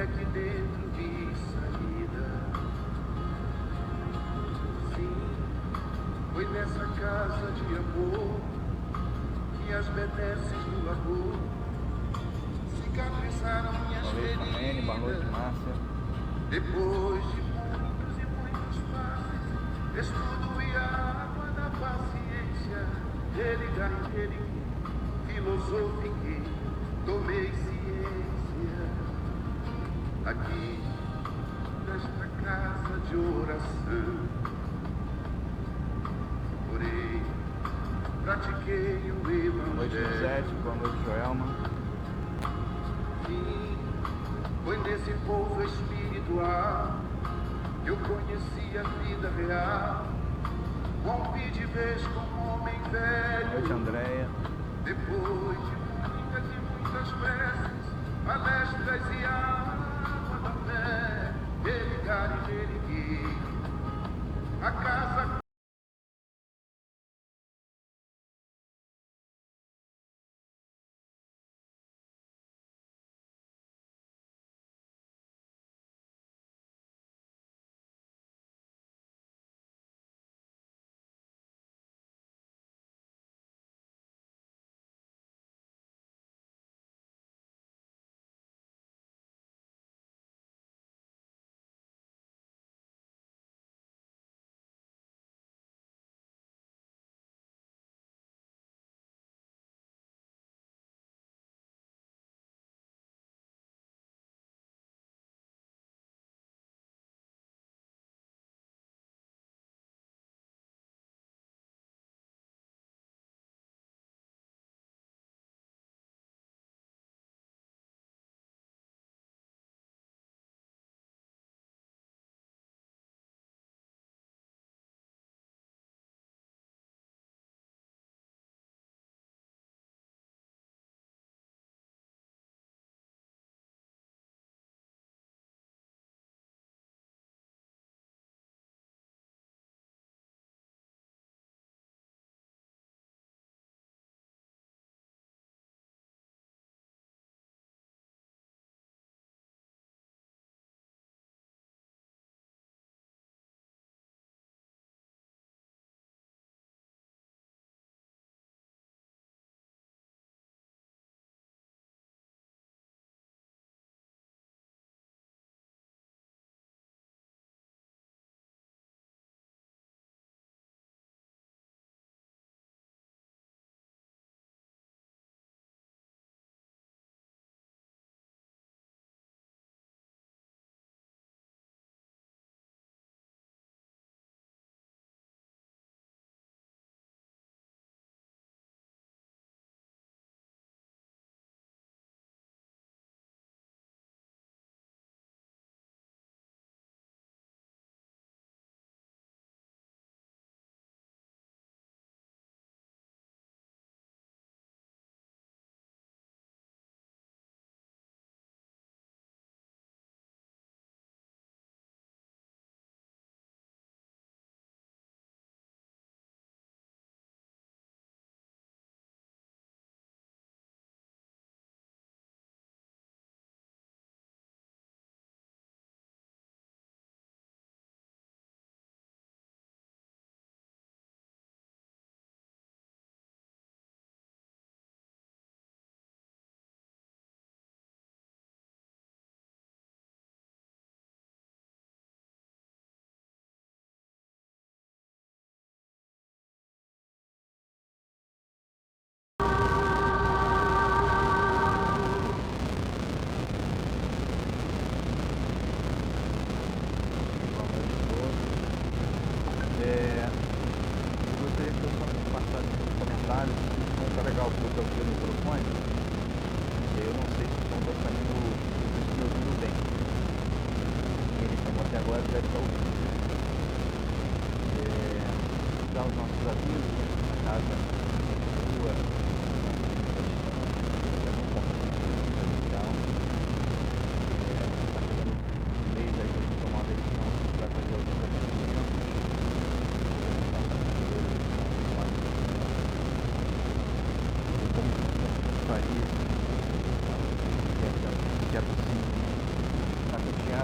aqui dentro vi saída. Sim, foi nessa casa de amor que as benesses do amor cicatrizaram minhas feridas. Boa noite, Márcia. Depois de muitos e muitos passos, estudo e a água da paciência, religar e religuei, filosofiquei, tomei ciência. Aqui, nesta casa de oração, orei, pratiquei o Boa noite, evangelho. Josete. Boa noite, Joelma. Sim, foi nesse povo espiritual que eu conheci a vida real. Rompi de vez com um homem velho. Boa noite, Andréia. Depois de muitas e muitas preces, palestras e água da fé, religar e religuei a casa.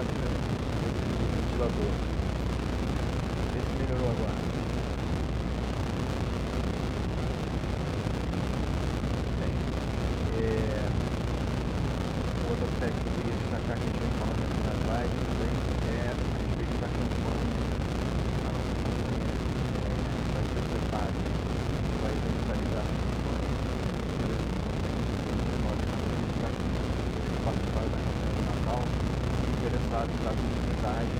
ligado, o ventilador. Vê se melhorou agora. Bem, outro aspecto que eu queria destacar que a gente vem falando aqui nas lives também é a respeito da campanha da nossa campanha vai ser preparo. Vai eventualizar a campanha. Participar da campanha do Natal, interessados na comunidade.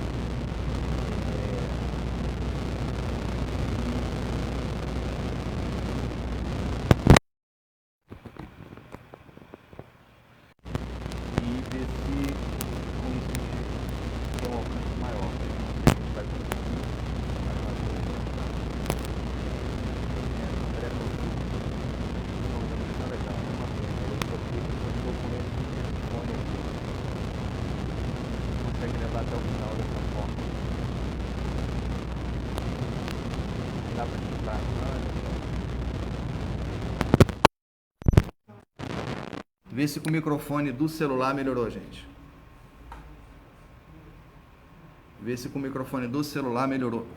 E ver se com isso a gente tem um alcance maior. A gente vai conseguir fazer tá legal, né? Uma pena. Eu só fiz um documento no telefone aqui. Consegue levar até o final dessa forma. Dá pra escutar, Vê se com o microfone do celular melhorou, gente. Vê se com o microfone do celular melhorou.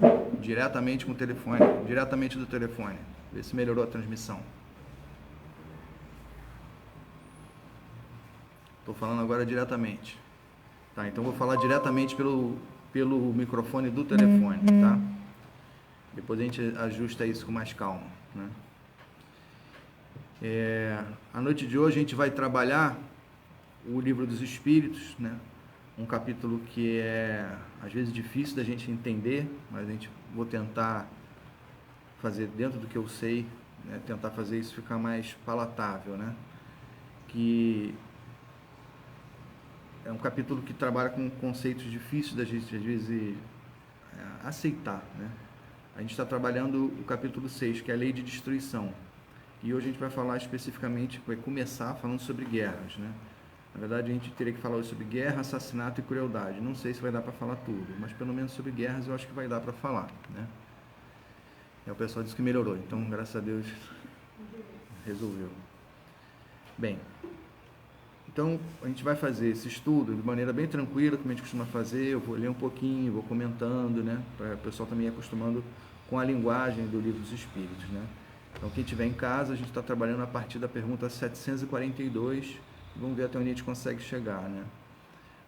Diretamente com o telefone, diretamente do telefone. Vê se melhorou a transmissão. Estou falando agora diretamente. Tá, então vou falar diretamente pelo microfone do telefone, tá? Depois a gente ajusta isso com mais calma, né? A noite de hoje a gente vai trabalhar o Livro dos Espíritos, né? Um capítulo que é às vezes difícil da gente entender, mas vou tentar fazer dentro do que eu sei, né? Tentar fazer isso ficar mais palatável, né? Que é um capítulo que trabalha com conceitos difíceis da gente às vezes aceitar, né? A gente está trabalhando o capítulo 6, que é a lei de destruição. E hoje a gente vai falar especificamente, vai começar falando sobre guerras, né? Na verdade, a gente teria que falar hoje sobre guerra, assassinato e crueldade. Não sei se vai dar para falar tudo, mas pelo menos sobre guerras eu acho que vai dar para falar, né? O pessoal disse que melhorou, então graças a Deus resolveu. Bem, então a gente vai fazer esse estudo de maneira bem tranquila, como a gente costuma fazer. Eu vou ler um pouquinho, vou comentando, né? Para o pessoal também ir acostumando com a linguagem do Livro dos Espíritos, né? Então, quem estiver em casa, a gente está trabalhando a partir da pergunta 742. Vamos ver até onde a gente consegue chegar, né?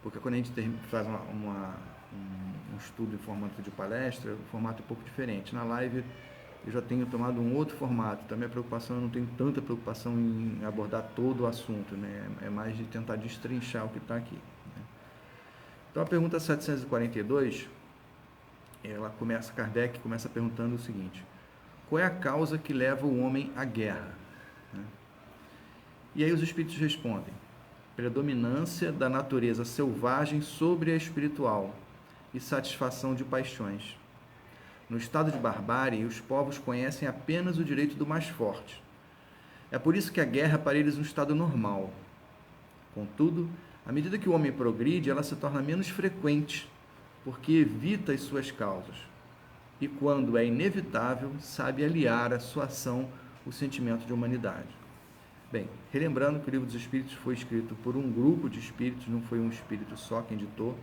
Porque quando a gente faz um estudo em formato de palestra, o formato é um pouco diferente. Na live, eu já tenho tomado um outro formato. Então, minha preocupação, eu não tenho tanta preocupação em abordar todo o assunto, né? É mais de tentar destrinchar o que está aqui, né? Então, a pergunta 742, Kardec começa perguntando o seguinte: qual é a causa que leva o homem à guerra? E aí os espíritos respondem: predominância da natureza selvagem sobre a espiritual e satisfação de paixões. No estado de barbárie, os povos conhecem apenas o direito do mais forte. É por isso que a guerra é para eles um estado normal. Contudo, à medida que o homem progride, ela se torna menos frequente, porque evita as suas causas. E quando é inevitável, sabe aliar à sua ação o sentimento de humanidade. Bem, relembrando que o Livro dos Espíritos foi escrito por um grupo de espíritos, não foi um espírito só quem ditou.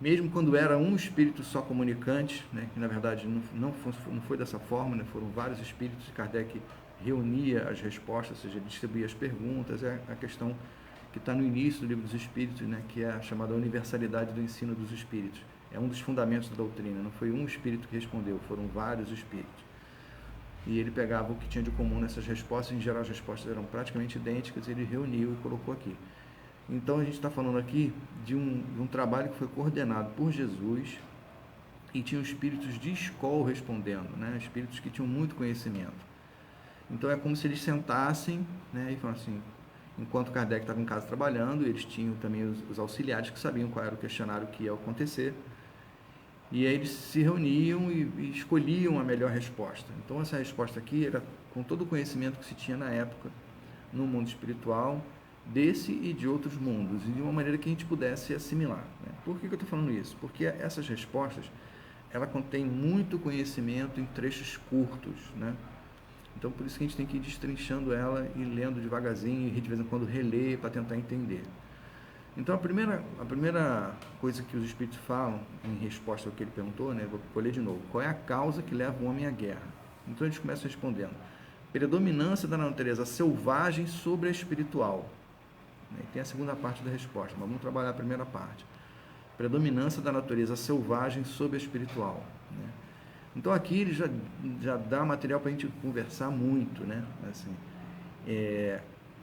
Mesmo quando era um espírito só comunicante, né, que na verdade não foi dessa forma, né, foram vários espíritos, e Kardec reunia as respostas, ou seja, distribuía as perguntas. É a questão que está no início do Livro dos Espíritos, né, que é a chamada universalidade do ensino dos espíritos. É um dos fundamentos da doutrina, não foi um espírito que respondeu, foram vários espíritos. E ele pegava o que tinha de comum nessas respostas, em geral as respostas eram praticamente idênticas, ele reuniu e colocou aqui. Então a gente está falando aqui de um trabalho que foi coordenado por Jesus e tinham espíritos de escola respondendo, né? Espíritos que tinham muito conhecimento. Então é como se eles sentassem, né, e falassem assim, enquanto Kardec estava em casa trabalhando, eles tinham também os auxiliares que sabiam qual era o questionário que ia acontecer. E aí eles se reuniam e escolhiam a melhor resposta. Então essa resposta aqui era com todo o conhecimento que se tinha na época no mundo espiritual, desse e de outros mundos, e de uma maneira que a gente pudesse assimilar, né? Por que eu estou falando isso? Porque essas respostas, ela contém muito conhecimento em trechos curtos, né? Então por isso que a gente tem que ir destrinchando ela e lendo devagarzinho e de vez em quando reler para tentar entender. Então, a primeira coisa que os Espíritos falam, em resposta ao que ele perguntou, né, vou ler de novo, qual é a causa que leva o homem à guerra? Então, eles começam respondendo, predominância da natureza selvagem sobre a espiritual. E tem a segunda parte da resposta, mas vamos trabalhar a primeira parte. Predominância da natureza selvagem sobre a espiritual. Né? Então, aqui ele já dá material para a gente conversar muito, né? Assim,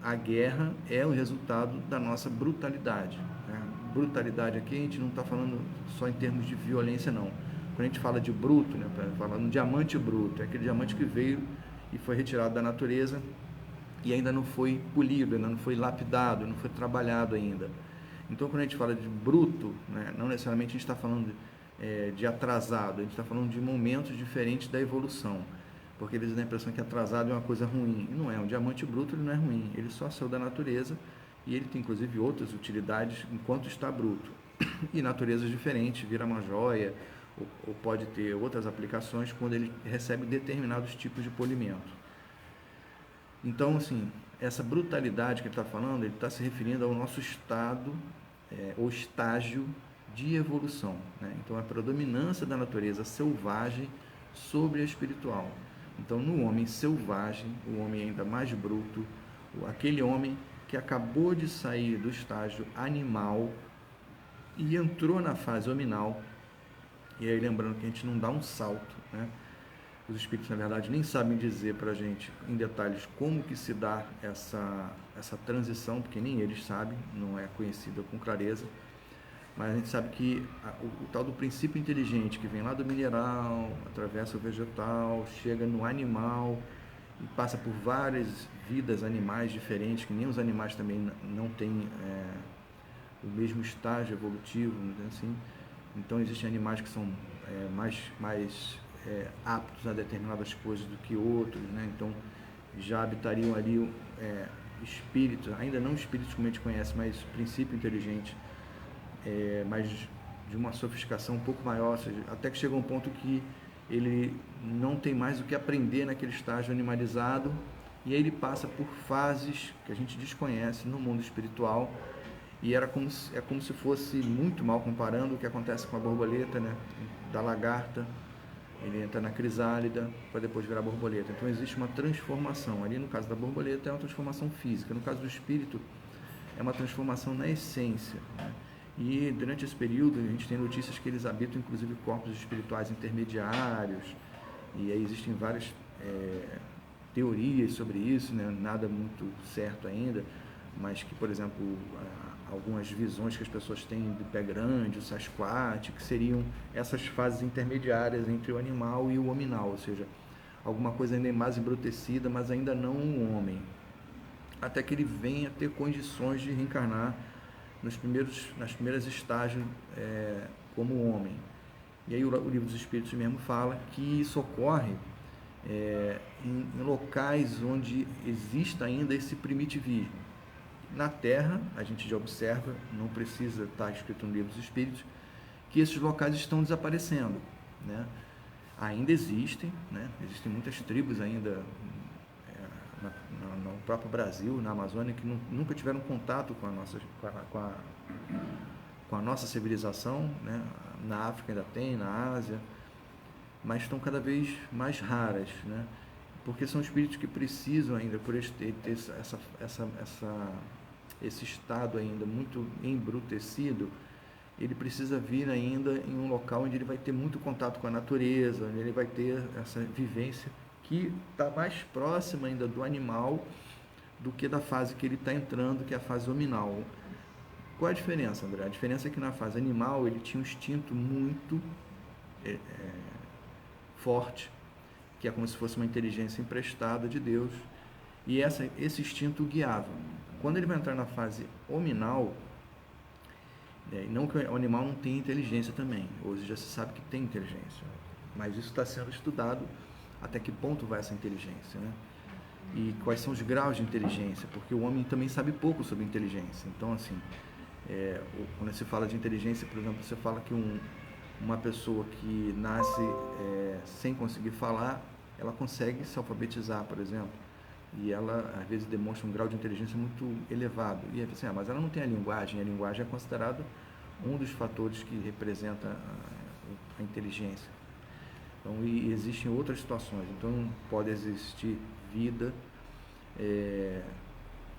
a guerra é o resultado da nossa brutalidade. Né? Brutalidade aqui a gente não está falando só em termos de violência, não. Quando a gente fala de bruto, né, fala um diamante bruto, é aquele diamante que veio e foi retirado da natureza e ainda não foi polido, ainda não foi lapidado, não foi trabalhado ainda. Então, quando a gente fala de bruto, né, não necessariamente a gente está falando de atrasado, a gente está falando de momentos diferentes da evolução. Porque eles dão a impressão que atrasado é uma coisa ruim. E não é. Um diamante bruto ele não é ruim. Ele só saiu da natureza e ele tem, inclusive, outras utilidades enquanto está bruto. E naturezas diferentes, vira uma joia, ou pode ter outras aplicações quando ele recebe determinados tipos de polimento. Então, assim, essa brutalidade que ele está falando, ele está se referindo ao nosso estado, ou estágio de evolução. Né? Então, a predominância da natureza selvagem sobre a espiritual. Então, no homem selvagem, o homem ainda mais bruto, aquele homem que acabou de sair do estágio animal e entrou na fase hominal, e aí lembrando que a gente não dá um salto, né? Os espíritos, na verdade, nem sabem dizer para a gente em detalhes como que se dá essa transição, porque nem eles sabem, não é conhecida com clareza. Mas a gente sabe que o tal do princípio inteligente que vem lá do mineral, atravessa o vegetal, chega no animal e passa por várias vidas animais diferentes, que nem os animais também não têm o mesmo estágio evolutivo, assim. Então existem animais que são mais aptos a determinadas coisas do que outros, né? Então já habitariam ali espíritos, ainda não espíritos como a gente conhece, mas princípio inteligente, mas de uma sofisticação um pouco maior, ou seja, até que chega um ponto que ele não tem mais o que aprender naquele estágio animalizado, e aí ele passa por fases que a gente desconhece no mundo espiritual, e é como se fosse, muito mal comparando, o que acontece com a borboleta, né, da lagarta. Ele entra na crisálida para depois virar borboleta. Então existe uma transformação. Ali no caso da borboleta é uma transformação física, no caso do espírito é uma transformação na essência, né? E durante esse período a gente tem notícias que eles habitam inclusive corpos espirituais intermediários, e aí existem várias teorias sobre isso, né? Nada muito certo ainda, mas que, por exemplo, algumas visões que as pessoas têm do pé grande, o Sasquatch, que seriam essas fases intermediárias entre o animal e o hominal, ou seja, alguma coisa ainda mais embrutecida, mas ainda não um homem, até que ele venha ter condições de reencarnar nas primeiras estágios como homem. E aí o Livro dos Espíritos mesmo fala que isso ocorre em locais onde existe ainda esse primitivismo. Na Terra, a gente já observa, não precisa estar escrito no Livro dos Espíritos, que esses locais estão desaparecendo, né? Ainda existem, né? Existem muitas tribos ainda no próprio Brasil, na Amazônia, que nunca tiveram contato com a nossa civilização, né? Na África ainda tem, na Ásia, mas estão cada vez mais raras, né? Porque são espíritos que precisam ainda, por ter esse estado ainda muito embrutecido, ele precisa vir ainda em um local onde ele vai ter muito contato com a natureza, onde ele vai ter essa vivência que está mais próxima ainda do animal do que da fase que ele está entrando, que é a fase hominal. Qual é a diferença, André? A diferença é que na fase animal ele tinha um instinto muito forte, que é como se fosse uma inteligência emprestada de Deus, e esse instinto guiava. Quando ele vai entrar na fase hominal, não que o animal não tenha inteligência também, hoje já se sabe que tem inteligência, mas isso está sendo estudado, até que ponto vai essa inteligência, né? E quais são os graus de inteligência, porque o homem também sabe pouco sobre inteligência. Então, assim, quando se fala de inteligência, por exemplo, você fala que uma pessoa que nasce sem conseguir falar, ela consegue se alfabetizar, por exemplo. e ela às vezes demonstra um grau de inteligência muito elevado. E aí, assim, mas ela não tem a linguagem é considerada um dos fatores que representa a inteligência. Então, e existem outras situações. Então, pode existir vida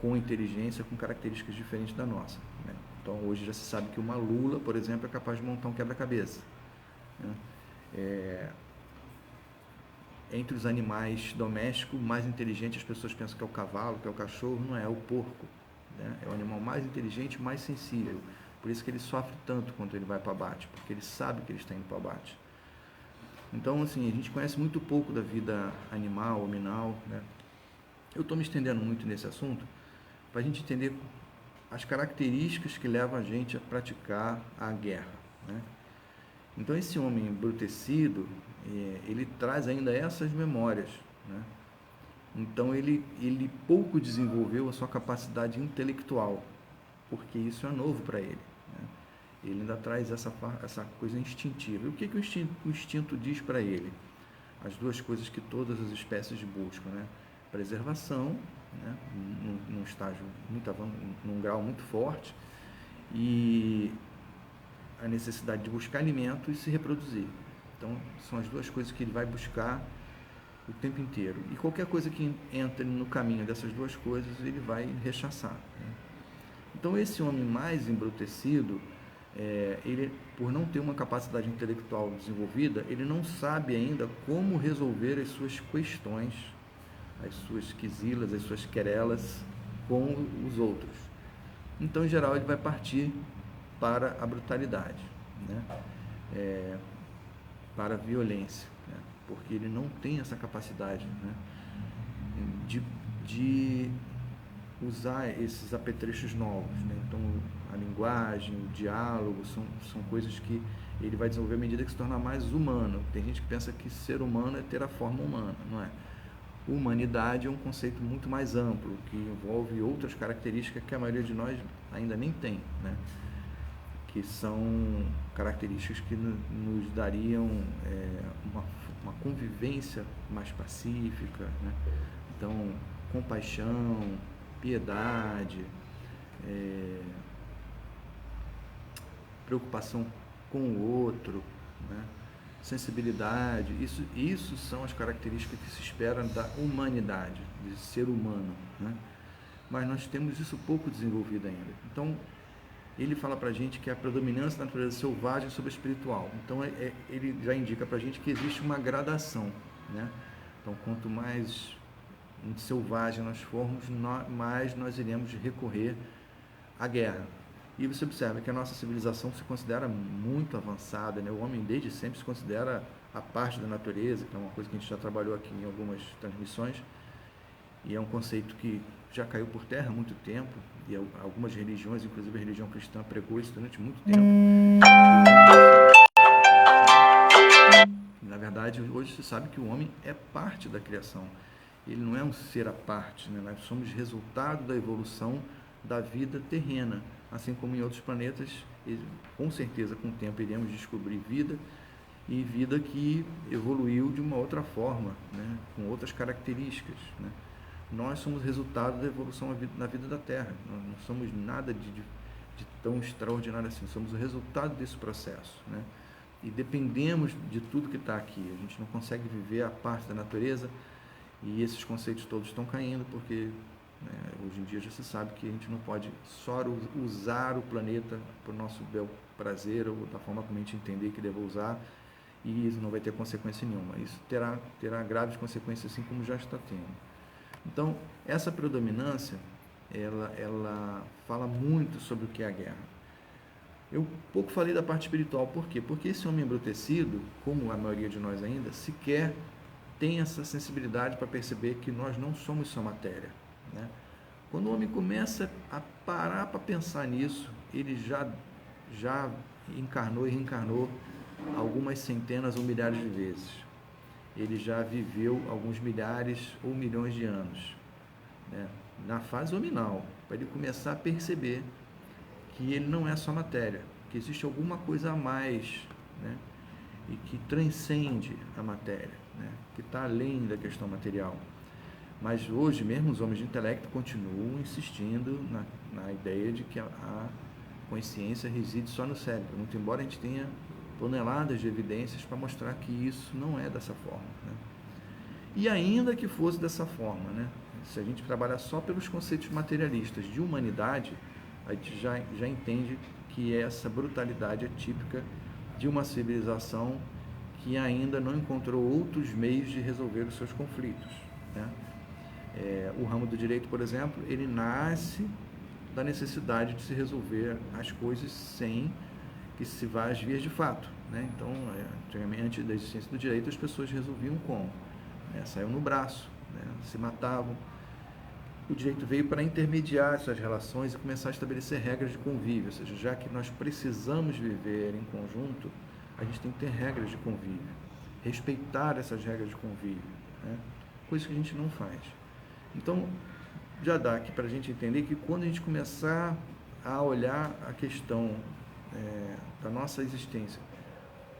com inteligência, com características diferentes da nossa, né? Então, hoje já se sabe que uma lula, por exemplo, é capaz de montar um quebra-cabeça, né? Entre os animais domésticos, mais inteligente, as pessoas pensam que é o cavalo, que é o cachorro, não é, é o porco, né? É o animal mais inteligente, mais sensível. Por isso que ele sofre tanto quando ele vai para abate, porque ele sabe que ele está indo para abate. Então, assim, a gente conhece muito pouco da vida animal, hominal, né? Eu estou me estendendo muito nesse assunto para a gente entender as características que levam a gente a praticar a guerra, né? Então, esse homem embrutecido, ele traz ainda essas memórias, né? Então, ele pouco desenvolveu a sua capacidade intelectual, porque isso é novo para ele, né? Ele ainda traz essa coisa instintiva. E o que o instinto diz para ele? As duas coisas que todas as espécies buscam, né? Preservação, né? Num estágio num grau muito forte, e a necessidade de buscar alimento e se reproduzir. Então, são as duas coisas que ele vai buscar o tempo inteiro. E qualquer coisa que entre no caminho dessas duas coisas, ele vai rechaçar, né? Então, esse homem mais embrutecido, ele, por não ter uma capacidade intelectual desenvolvida, ele não sabe ainda como resolver as suas questões, as suas quisilas, as suas querelas com os outros. Então, em geral, ele vai partir para a brutalidade, né? Para a violência, né? Porque ele não tem essa capacidade, né? de usar esses apetrechos novos, né? Então, a linguagem, o diálogo, são coisas que ele vai desenvolver à medida que se torna mais humano. Tem gente que pensa que ser humano é ter a forma humana, não é? Humanidade é um conceito muito mais amplo, que envolve outras características que a maioria de nós ainda nem tem, né? Que são características que nos dariam uma convivência mais pacífica, né? Então, compaixão, piedade, preocupação com o outro, né? Sensibilidade, isso são as características que se esperam da humanidade, de ser humano, né? Mas nós temos isso pouco desenvolvido ainda. Então, ele fala para a gente que a predominância da natureza selvagem sobre a espiritual. Então, ele já indica para a gente que existe uma gradação, né? Então, quanto mais selvagem nós formos, mais nós iremos recorrer à guerra. E você observa que a nossa civilização se considera muito avançada, né? O homem desde sempre se considera a parte da natureza, que é uma coisa que a gente já trabalhou aqui em algumas transmissões, e é um conceito que já caiu por terra há muito tempo, e algumas religiões, inclusive a religião cristã, pregou isso durante muito tempo. Na verdade, hoje se sabe que o homem é parte da criação. Ele não é um ser à parte, né? Nós somos resultado da evolução da vida terrena, assim como em outros planetas. Com certeza, com o tempo, iremos descobrir vida, e vida que evoluiu de uma outra forma, né? Com outras características, né? Nós somos resultado da evolução na vida da Terra. Nós não somos nada de tão extraordinário assim. Somos o resultado desse processo, né? E dependemos de tudo que está aqui. A gente não consegue viver a parte da natureza, e esses conceitos todos estão caindo, porque, né, hoje em dia já se sabe que a gente não pode só usar o planeta para o nosso bel prazer, ou da forma como a gente entender que deva usar, e isso não vai ter consequência nenhuma. Isso terá graves consequências, assim como já está tendo. Então, essa predominância, ela fala muito sobre o que é a guerra. Eu pouco falei da parte espiritual. Por quê? Porque esse homem embrutecido, como a maioria de nós ainda, sequer tem essa sensibilidade para perceber que nós não somos só matéria, né? Quando o homem começa a parar para pensar nisso, ele já encarnou e reencarnou algumas centenas ou milhares de vezes. Ele já viveu alguns milhares ou milhões de anos, né? Na fase hominal, para ele começar a perceber que ele não é só matéria, que existe alguma coisa a mais, né? E que transcende a matéria, né? Que está além da questão material. Mas hoje, mesmo os homens de intelecto continuam insistindo na ideia de que a consciência reside só no cérebro, muito embora a gente tenha toneladas de evidências para mostrar que isso não é dessa forma, né? E ainda que fosse dessa forma, né? Se a gente trabalhar só pelos conceitos materialistas de humanidade, a gente já entende que essa brutalidade é típica de uma civilização que ainda não encontrou outros meios de resolver os seus conflitos, né? O ramo do direito, por exemplo, ele nasce da necessidade de se resolver as coisas sem que se vá às vias de fato, né? Então, antigamente, antes da existência do direito, as pessoas resolviam como? Saiam no braço, né? Se matavam. O direito veio para intermediar essas relações e começar a estabelecer regras de convívio, ou seja, já que nós precisamos viver em conjunto, a gente tem que ter regras de convívio, respeitar essas regras de convívio, né? Coisa que a gente não faz. Então, já dá aqui para a gente entender que quando a gente começar a olhar a questão da nossa existência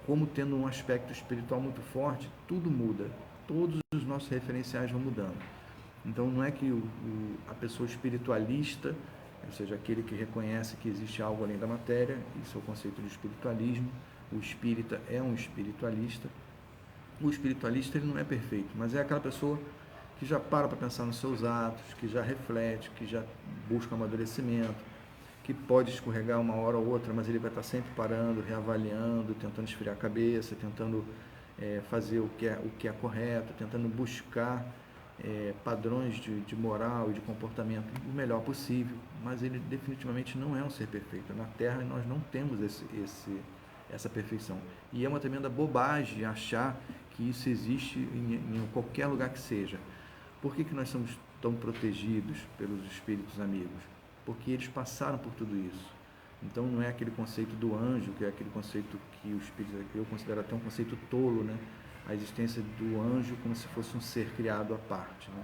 como tendo um aspecto espiritual muito forte, tudo muda, todos os nossos referenciais vão mudando. Então, não é que a pessoa espiritualista, ou seja, aquele que reconhece que existe algo além da matéria, isso é o conceito de espiritualismo, o espírita é um espiritualista. O espiritualista ele não é perfeito, mas é aquela pessoa que já para pensar nos seus atos, que já reflete, que já busca amadurecimento, que pode escorregar uma hora ou outra, mas ele vai estar sempre parando, reavaliando, tentando esfriar a cabeça, tentando fazer o que é correto, tentando buscar padrões de moral e de comportamento o melhor possível, mas ele definitivamente não é um ser perfeito. Na Terra nós não temos essa perfeição. E é uma tremenda bobagem achar que isso existe em qualquer lugar que seja. Por que nós somos tão protegidos pelos espíritos amigos? Porque eles passaram por tudo isso. Então não é aquele conceito do anjo, que é aquele conceito que o espírito, eu considero até um conceito tolo, né? A existência do anjo como se fosse um ser criado à parte, né?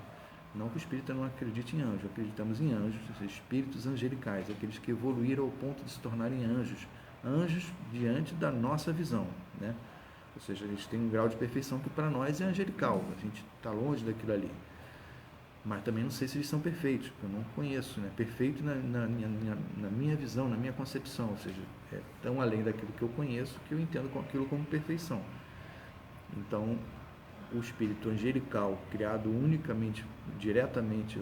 Não que o espírita não acredite em anjo, acreditamos em anjos, espíritos angelicais, aqueles que evoluíram ao ponto de se tornarem anjos, anjos diante da nossa visão, né? Ou seja, eles têm um grau de perfeição que para nós é angelical, a gente está longe daquilo ali. Mas também não sei se eles são perfeitos, porque eu não conheço, né? Perfeito na minha visão, na minha concepção, ou seja, é tão além daquilo que eu conheço que eu entendo aquilo como perfeição. Então, o espírito angelical, criado unicamente, diretamente,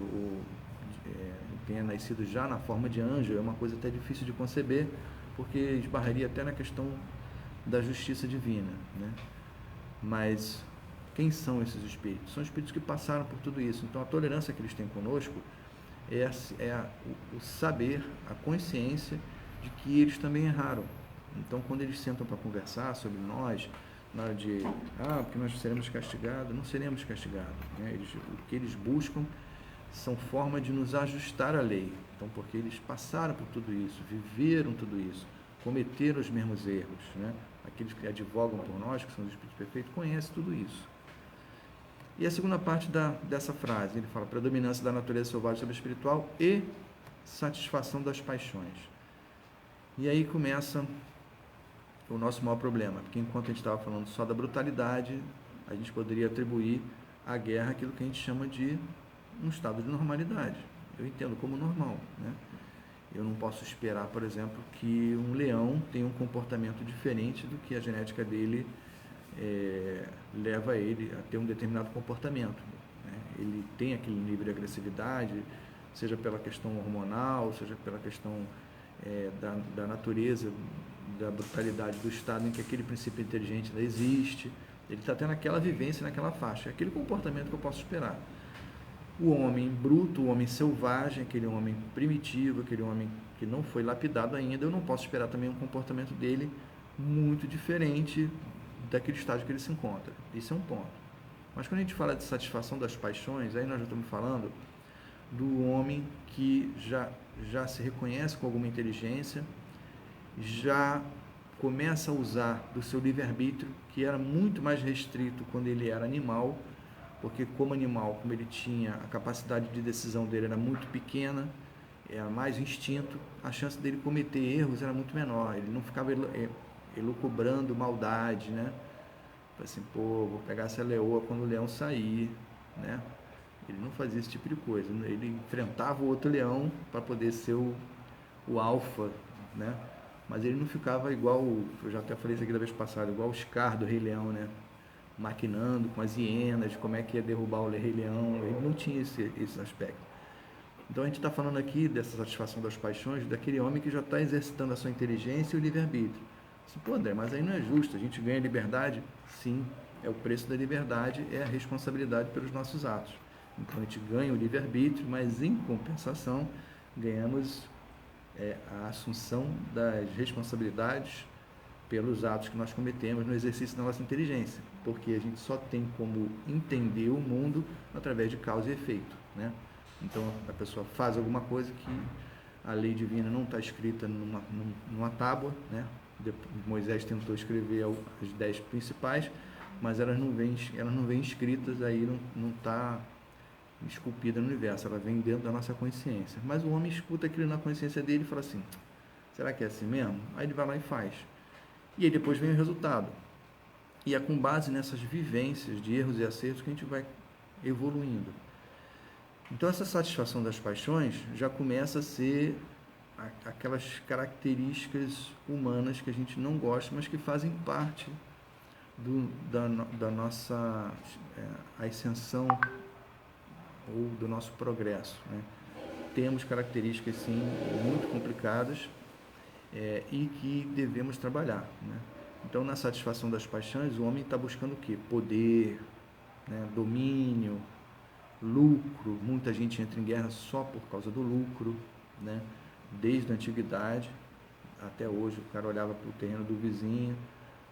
tenha nascido já na forma de anjo, é uma coisa até difícil de conceber, porque esbarraria até na questão da justiça divina, né? Mas quem são esses espíritos? São espíritos que passaram por tudo isso. Então, a tolerância que eles têm conosco o saber, a consciência de que eles também erraram. Então, quando eles sentam para conversar sobre nós, na hora de, porque nós seremos castigados, não seremos castigados, né? O que eles buscam são formas de nos ajustar à lei. Então, porque eles passaram por tudo isso, viveram tudo isso, cometeram os mesmos erros, né? Aqueles que advogam por nós, que são os espíritos perfeitos, conhecem tudo isso. E a segunda parte dessa frase, ele fala predominância da natureza selvagem sobre a espiritual e satisfação das paixões. E aí começa o nosso maior problema, porque enquanto a gente estava falando só da brutalidade, a gente poderia atribuir à guerra aquilo que a gente chama de um estado de normalidade. Eu entendo como normal, né? Eu não posso esperar, por exemplo, que um leão tenha um comportamento diferente do que a genética dele leva ele a ter um determinado comportamento, né? Ele tem aquele nível de agressividade, seja pela questão hormonal, seja pela questão da natureza, da brutalidade do estado em que aquele princípio inteligente ainda existe. Ele está tendo aquela vivência naquela faixa, é aquele comportamento que eu posso esperar. O homem bruto, o homem selvagem, aquele homem primitivo, aquele homem que não foi lapidado ainda, eu não posso esperar também um comportamento dele muito diferente daquele estágio que ele se encontra. Isso é um ponto. Mas quando a gente fala de satisfação das paixões, aí nós já estamos falando do homem que já se reconhece com alguma inteligência, já começa a usar do seu livre-arbítrio, que era muito mais restrito quando ele era animal, porque como animal, como ele tinha a capacidade de decisão dele era muito pequena, era mais instinto, a chance dele cometer erros era muito menor, ele não ficava elucubrando maldade, né? Assim, vou pegar essa leoa quando o leão sair, né? Ele não fazia esse tipo de coisa. Ele enfrentava o outro leão para poder ser o alfa, né? Mas ele não ficava igual, eu já até falei isso aqui da vez passada, igual o Scar do Rei Leão, né? Maquinando com as hienas, como é que ia derrubar o Rei Leão. Ele não tinha esse aspecto. Então a gente está falando aqui dessa satisfação das paixões, daquele homem que já está exercitando a sua inteligência e o livre-arbítrio. Pô, André, mas aí não é justo, a gente ganha liberdade? Sim, é o preço da liberdade, é a responsabilidade pelos nossos atos. Então a gente ganha o livre-arbítrio, mas em compensação ganhamos a assunção das responsabilidades pelos atos que nós cometemos no exercício da nossa inteligência, porque a gente só tem como entender o mundo através de causa e efeito, né? Então a pessoa faz alguma coisa que a lei divina não está escrita numa tábua, né? Moisés tentou escrever as 10 principais, mas elas não vêm escritas, aí não está esculpida no universo, ela vem dentro da nossa consciência. Mas o homem escuta aquilo na consciência dele e fala assim, será que é assim mesmo? Aí ele vai lá e faz. E aí depois vem o resultado. E é com base nessas vivências de erros e acertos que a gente vai evoluindo. Então essa satisfação das paixões já começa a ser aquelas características humanas que a gente não gosta, mas que fazem parte da nossa ascensão ou do nosso progresso, né? Temos características, sim, muito complicadas e que devemos trabalhar, né? Então, na satisfação das paixões, o homem está buscando o quê? Poder, né? Domínio, lucro. Muita gente entra em guerra só por causa do lucro, né? Desde a antiguidade até hoje, o cara olhava para o terreno do vizinho,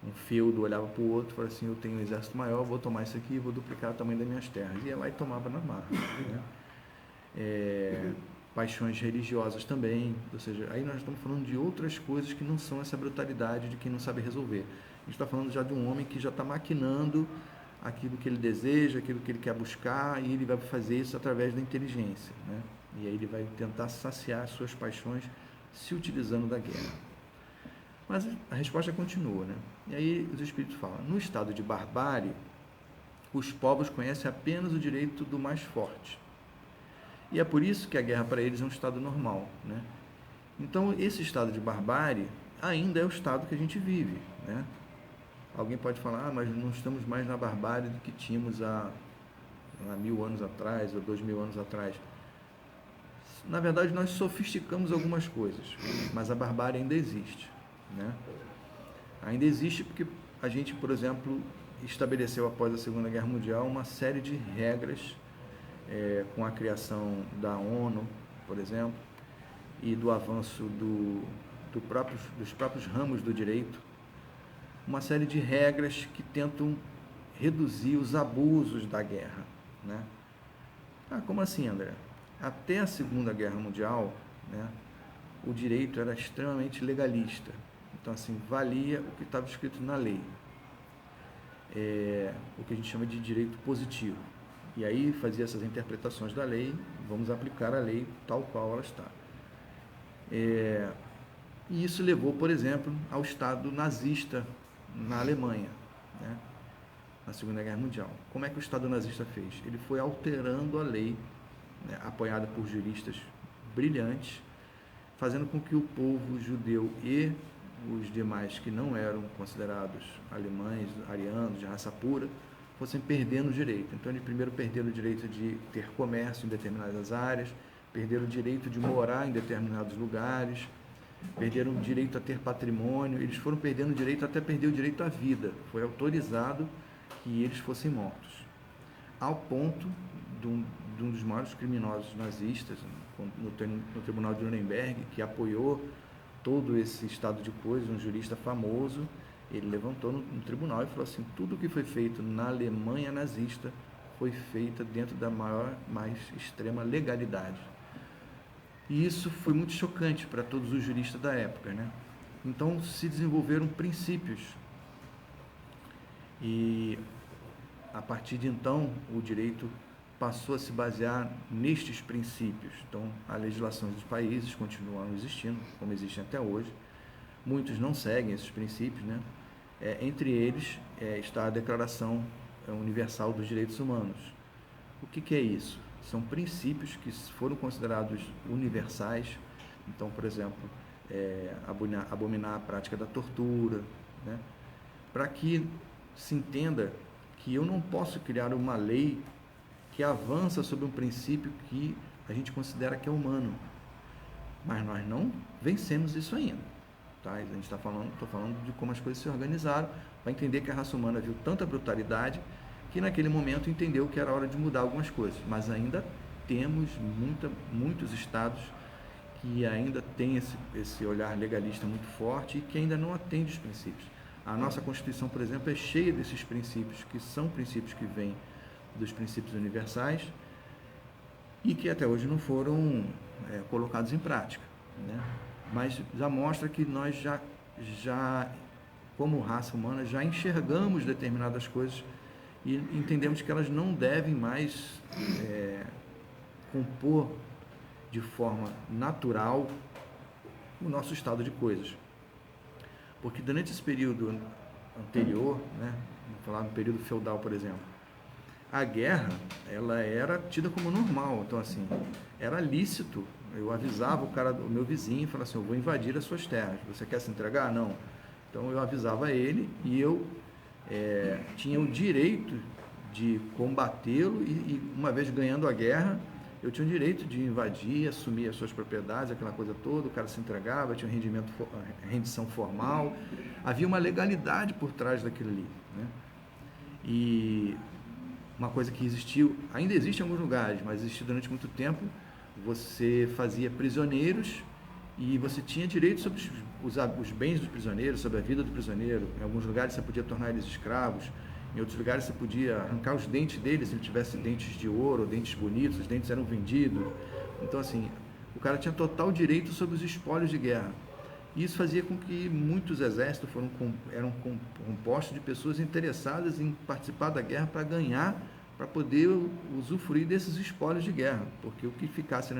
um feudo olhava para o outro e falava assim, eu tenho um exército maior, vou tomar isso aqui e vou duplicar o tamanho das minhas terras. E ia lá e tomava na marra, né? Paixões religiosas também, ou seja, aí nós estamos falando de outras coisas que não são essa brutalidade de quem não sabe resolver. A gente está falando já de um homem que já está maquinando aquilo que ele deseja, aquilo que ele quer buscar, e ele vai fazer isso através da inteligência, né? E aí ele vai tentar saciar as suas paixões se utilizando da guerra. Mas a resposta continua, né? E aí os espíritos falam, no estado de barbárie, os povos conhecem apenas o direito do mais forte. E é por isso que a guerra para eles é um estado normal, né? Então esse estado de barbárie ainda é o estado que a gente vive, né? Alguém pode falar, mas não estamos mais na barbárie do que tínhamos há 1000 anos atrás, ou 2000 anos atrás. Na verdade, nós sofisticamos algumas coisas, mas a barbárie ainda existe, né? Ainda existe porque a gente, por exemplo, estabeleceu após a Segunda Guerra Mundial uma série de regras com a criação da ONU, por exemplo, e do avanço dos próprios ramos do direito, uma série de regras que tentam reduzir os abusos da guerra, né? Como assim, André? Até a Segunda Guerra Mundial, né, o direito era extremamente legalista. Então, assim, valia o que estava escrito na lei. O que a gente chama de direito positivo. E aí fazia essas interpretações da lei, vamos aplicar a lei tal qual ela está. E isso levou, por exemplo, ao Estado nazista na Alemanha, né, na Segunda Guerra Mundial. Como é que o Estado nazista fez? Ele foi alterando a lei, né, apoiada por juristas brilhantes, fazendo com que o povo judeu e os demais que não eram considerados alemães, arianos, de raça pura, fossem perdendo o direito. Então, eles primeiro perderam o direito de ter comércio em determinadas áreas, perderam o direito de morar em determinados lugares, perderam o direito a ter patrimônio, eles foram perdendo o direito, até perder o direito à vida. Foi autorizado que eles fossem mortos. Ao ponto de um dos maiores criminosos nazistas, no Tribunal de Nuremberg, que apoiou todo esse estado de coisas, um jurista famoso, ele levantou no tribunal e falou assim, tudo que foi feito na Alemanha nazista foi feito dentro da mais extrema legalidade. E isso foi muito chocante para todos os juristas da época, né? Então se desenvolveram princípios e a partir de então o direito passou a se basear nestes princípios. Então as legislações dos países continuaram existindo, como existem até hoje. Muitos não seguem esses princípios, né? Entre eles está a Declaração Universal dos Direitos Humanos. O que é isso? São princípios que foram considerados universais. Então, por exemplo, abominar a prática da tortura, né? Para que se entenda que eu não posso criar uma lei que avança sobre um princípio que a gente considera que é humano, mas nós não vencemos isso ainda, tá? A gente estou falando de como as coisas se organizaram para entender que a raça humana viu tanta brutalidade que naquele momento entendeu que era hora de mudar algumas coisas, mas ainda temos muitos estados que ainda têm esse olhar legalista muito forte e que ainda não atende os princípios. A nossa Constituição, por exemplo, é cheia desses princípios, que são princípios que vêm dos princípios universais e que até hoje não foram colocados em prática, né? Mas já mostra que nós já, como raça humana, já enxergamos determinadas coisas e entendemos que elas não devem mais compor de forma natural o nosso estado de coisas. Porque durante esse período anterior, né, vamos falar no período feudal, por exemplo, a guerra, ela era tida como normal. Então, assim, era lícito. Eu avisava o meu vizinho, falava assim, eu vou invadir as suas terras. Você quer se entregar? Não. Então, eu avisava ele e eu tinha o direito de combatê-lo e, uma vez ganhando a guerra, eu tinha o direito de invadir, assumir as suas propriedades, aquela coisa toda, o cara se entregava, tinha rendição formal, havia uma legalidade por trás daquilo ali, né? E uma coisa que existiu, ainda existe em alguns lugares, mas existiu durante muito tempo, você fazia prisioneiros e você tinha direito sobre os bens dos prisioneiros, sobre a vida do prisioneiro. Em alguns lugares você podia tornar eles escravos, em outros lugares você podia arrancar os dentes deles, se ele tivesse dentes de ouro, dentes bonitos, os dentes eram vendidos. Então, assim, o cara tinha total direito sobre os espólios de guerra. E isso fazia com que muitos exércitos eram compostos de pessoas interessadas em participar da guerra para ganhar, para poder usufruir desses espólios de guerra, porque o que ficasse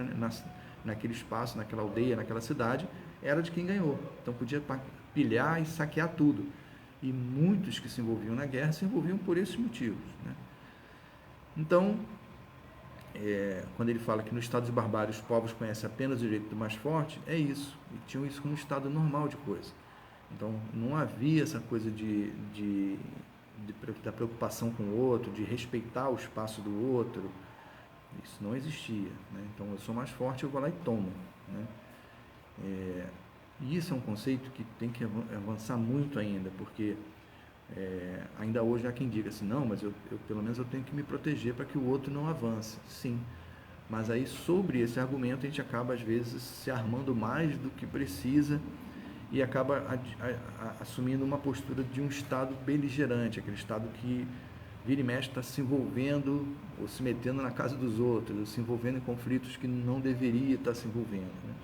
naquele espaço, naquela aldeia, naquela cidade, era de quem ganhou. Então podia pilhar e saquear tudo. E muitos que se envolviam na guerra se envolviam por esses motivos, né? Então, quando ele fala que no estado de barbárie os povos conhecem apenas o direito do mais forte, é isso. E tinham isso como um estado normal de coisa. Então, não havia essa coisa da preocupação com o outro, de respeitar o espaço do outro. Isso não existia, né? Então, eu sou mais forte, eu vou lá e tomo, né? E isso é um conceito que tem que avançar muito ainda, porque ainda hoje há quem diga assim, não, mas eu pelo menos eu tenho que me proteger para que o outro não avance. Sim, mas aí sobre esse argumento a gente acaba às vezes se armando mais do que precisa e acaba assumindo uma postura de um Estado beligerante, aquele Estado que vira e mexe está se envolvendo ou se metendo na casa dos outros, ou se envolvendo em conflitos que não deveria estar se envolvendo, né?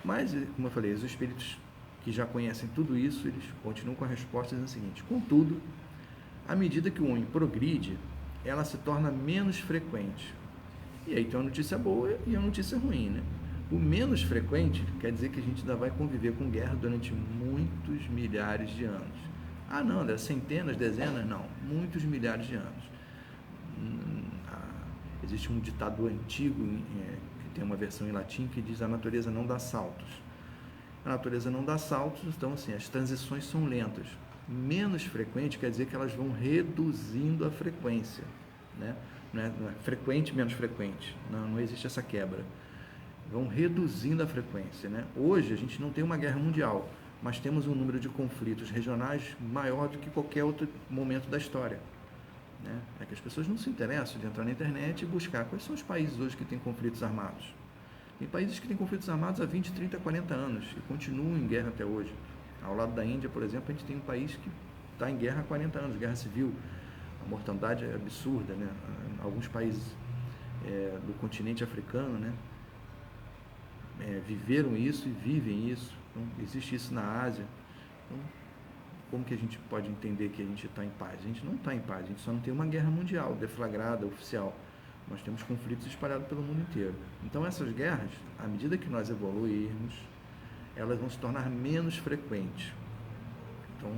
Mas, como eu falei, os espíritos que já conhecem tudo isso, eles continuam com a resposta dizendo o seguinte: contudo, à medida que o homem progride, ela se torna menos frequente. E aí tem uma notícia boa e uma notícia ruim, né? O menos frequente quer dizer que a gente ainda vai conviver com guerra durante muitos milhares de anos. Ah, não, André, centenas, dezenas? Não, muitos milhares de anos. Existe um ditado antigo, que tem uma versão em latim, que diz: a natureza não dá saltos. A natureza não dá saltos, então assim, as transições são lentas. Menos frequente quer dizer que elas vão reduzindo a frequência, né? Não é frequente, menos frequente. Não existe essa quebra. Vão reduzindo a frequência, né? Hoje a gente não tem uma guerra mundial, mas temos um número de conflitos regionais maior do que qualquer outro momento da história, né? É que as pessoas não se interessam de entrar na internet e buscar quais são os países hoje que têm conflitos armados. Tem países que têm conflitos armados há 20, 30, 40 anos e continuam em guerra até hoje. Ao lado da Índia, por exemplo, a gente tem um país que está em guerra há 40 anos, guerra civil. A mortandade é absurda, né? Alguns países do continente africano, né, viveram isso e vivem isso. Então, existe isso na Ásia. Então, como que a gente pode entender que a gente está em paz? A gente não está em paz, a gente só não tem uma guerra mundial deflagrada, oficial. Nós temos conflitos espalhados pelo mundo inteiro. Então, essas guerras, à medida que nós evoluirmos, elas vão se tornar menos frequentes. Então,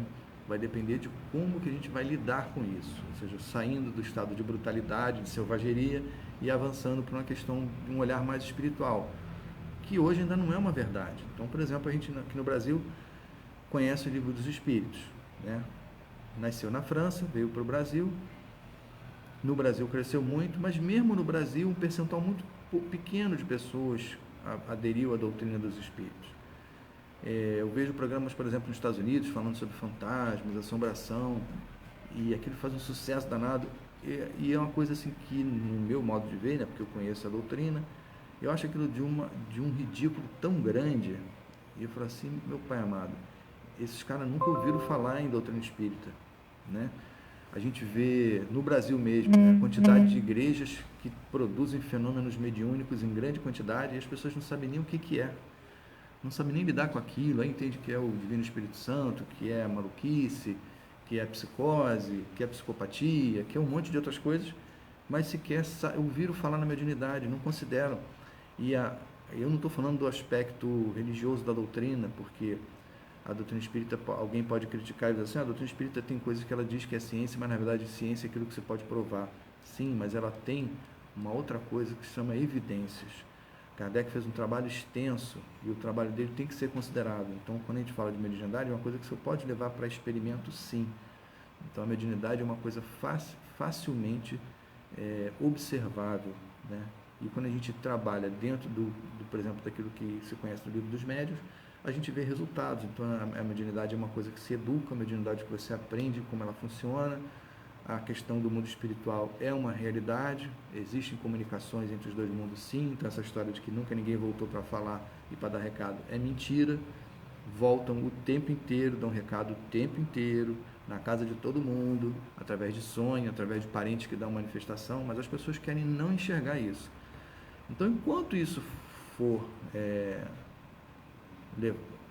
vai depender de como que a gente vai lidar com isso, ou seja, saindo do estado de brutalidade, de selvageria e avançando para uma questão de um olhar mais espiritual, que hoje ainda não é uma verdade. Então, por exemplo, a gente aqui no Brasil conhece o Livro dos Espíritos, né? Nasceu na França, veio para o Brasil, no Brasil cresceu muito, mas mesmo no Brasil um percentual muito pequeno de pessoas aderiu à doutrina dos espíritos. Eu vejo programas, por exemplo, nos Estados Unidos, falando sobre fantasmas, assombração, e aquilo faz um sucesso danado, e é uma coisa assim que, no meu modo de ver, né, porque eu conheço a doutrina, eu acho aquilo de um ridículo tão grande, e eu falo assim, meu pai amado, esses caras nunca ouviram falar em doutrina espírita, né? A gente vê no Brasil mesmo, né, a quantidade de igrejas que produzem fenômenos mediúnicos em grande quantidade, e as pessoas não sabem nem o que é, não sabem nem lidar com aquilo, aí entende que é o Divino Espírito Santo, que é a maluquice, que é a psicose, que é a psicopatia, que é um monte de outras coisas, mas sequer ouviram falar na mediunidade, não consideram. Eu não estou falando do aspecto religioso da doutrina, porque a doutrina espírita, alguém pode criticar e dizer assim, a doutrina espírita tem coisas que ela diz que é ciência, mas na verdade ciência é aquilo que você pode provar. Sim, mas ela tem uma outra coisa que se chama evidências. Kardec fez um trabalho extenso e o trabalho dele tem que ser considerado. Então, quando a gente fala de mediunidade, é uma coisa que você pode levar para experimento, sim. Então, a mediunidade é uma coisa facilmente observável, né? E quando a gente trabalha dentro por exemplo, daquilo que se conhece no Livro dos Médiuns, a gente vê resultados. Então, a mediunidade é uma coisa que se educa, a mediunidade que você aprende como ela funciona. A questão do mundo espiritual é uma realidade, existem comunicações entre os dois mundos, sim. Então, essa história de que nunca ninguém voltou para falar e para dar recado é mentira. Voltam o tempo inteiro, dão recado o tempo inteiro, na casa de todo mundo, através de sonho, através de parentes que dão manifestação, mas as pessoas querem não enxergar isso. Então, enquanto isso for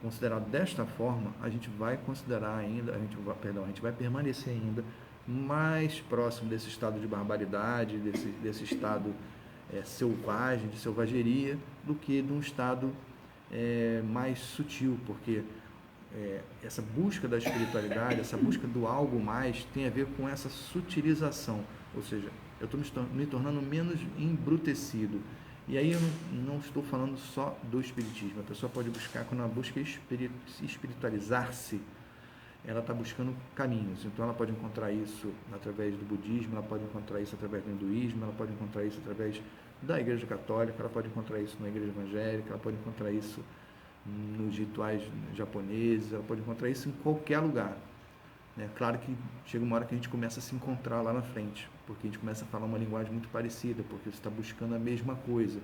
considerado desta forma, a gente vai considerar ainda, a gente vai permanecer ainda mais próximo desse estado de barbaridade, desse estado selvagem, de selvageria, do que de um estado mais sutil, porque essa busca da espiritualidade, essa busca do algo mais, tem a ver com essa sutilização, ou seja, eu estou me tornando menos embrutecido. E aí eu não estou falando só do espiritismo. A pessoa pode buscar, quando ela busca espiritualizar-se, ela está buscando caminhos. Então ela pode encontrar isso através do budismo, ela pode encontrar isso através do hinduísmo, ela pode encontrar isso através da igreja católica, ela pode encontrar isso na igreja evangélica, ela pode encontrar isso nos rituais japoneses, ela pode encontrar isso em qualquer lugar. Claro que chega uma hora que a gente começa a se encontrar lá na frente, porque a gente começa a falar uma linguagem muito parecida, porque você está buscando a mesma coisa,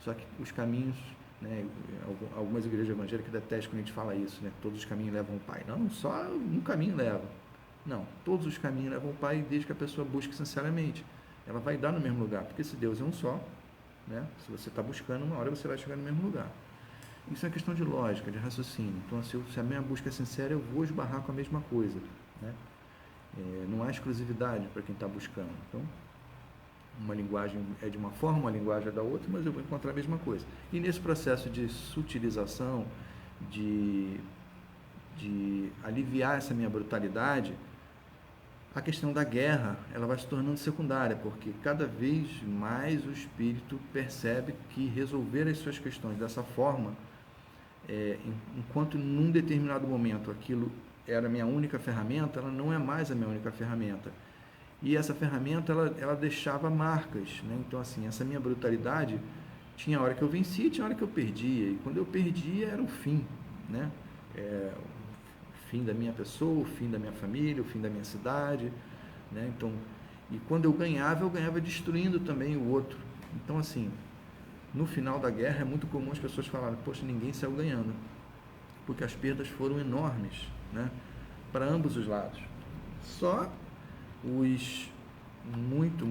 só que os caminhos, né, algumas igrejas evangélicas detestam quando a gente fala isso, né, todos os caminhos levam ao Pai. Não, só um caminho leva. Não, todos os caminhos levam ao Pai, desde que a pessoa busque sinceramente. Ela vai dar no mesmo lugar, porque esse Deus é um só, né? Se você está buscando, uma hora você vai chegar no mesmo lugar. Isso é uma questão de lógica, de raciocínio. Então, se a minha busca é sincera, eu vou esbarrar com a mesma coisa, né? Não há exclusividade para quem está buscando. Então, uma linguagem é de uma forma, uma linguagem é da outra, mas eu vou encontrar a mesma coisa. E nesse processo de sutilização, de aliviar essa minha brutalidade, a questão da guerra, ela vai se tornando secundária, porque cada vez mais o espírito percebe que resolver as suas questões dessa forma, enquanto num determinado momento aquilo era a minha única ferramenta, ela não é mais a minha única ferramenta. E essa ferramenta, ela deixava marcas, né? Então, assim, essa minha brutalidade, tinha hora que eu vencia e tinha hora que eu perdia. E quando eu perdia, era o fim, né? O fim da minha pessoa, o fim da minha família, o fim da minha cidade, né? Então, e quando eu ganhava destruindo também o outro. Então, assim, no final da guerra, é muito comum as pessoas falarem, poxa, ninguém saiu ganhando, porque as perdas foram enormes, né? Para ambos os lados. Só os muito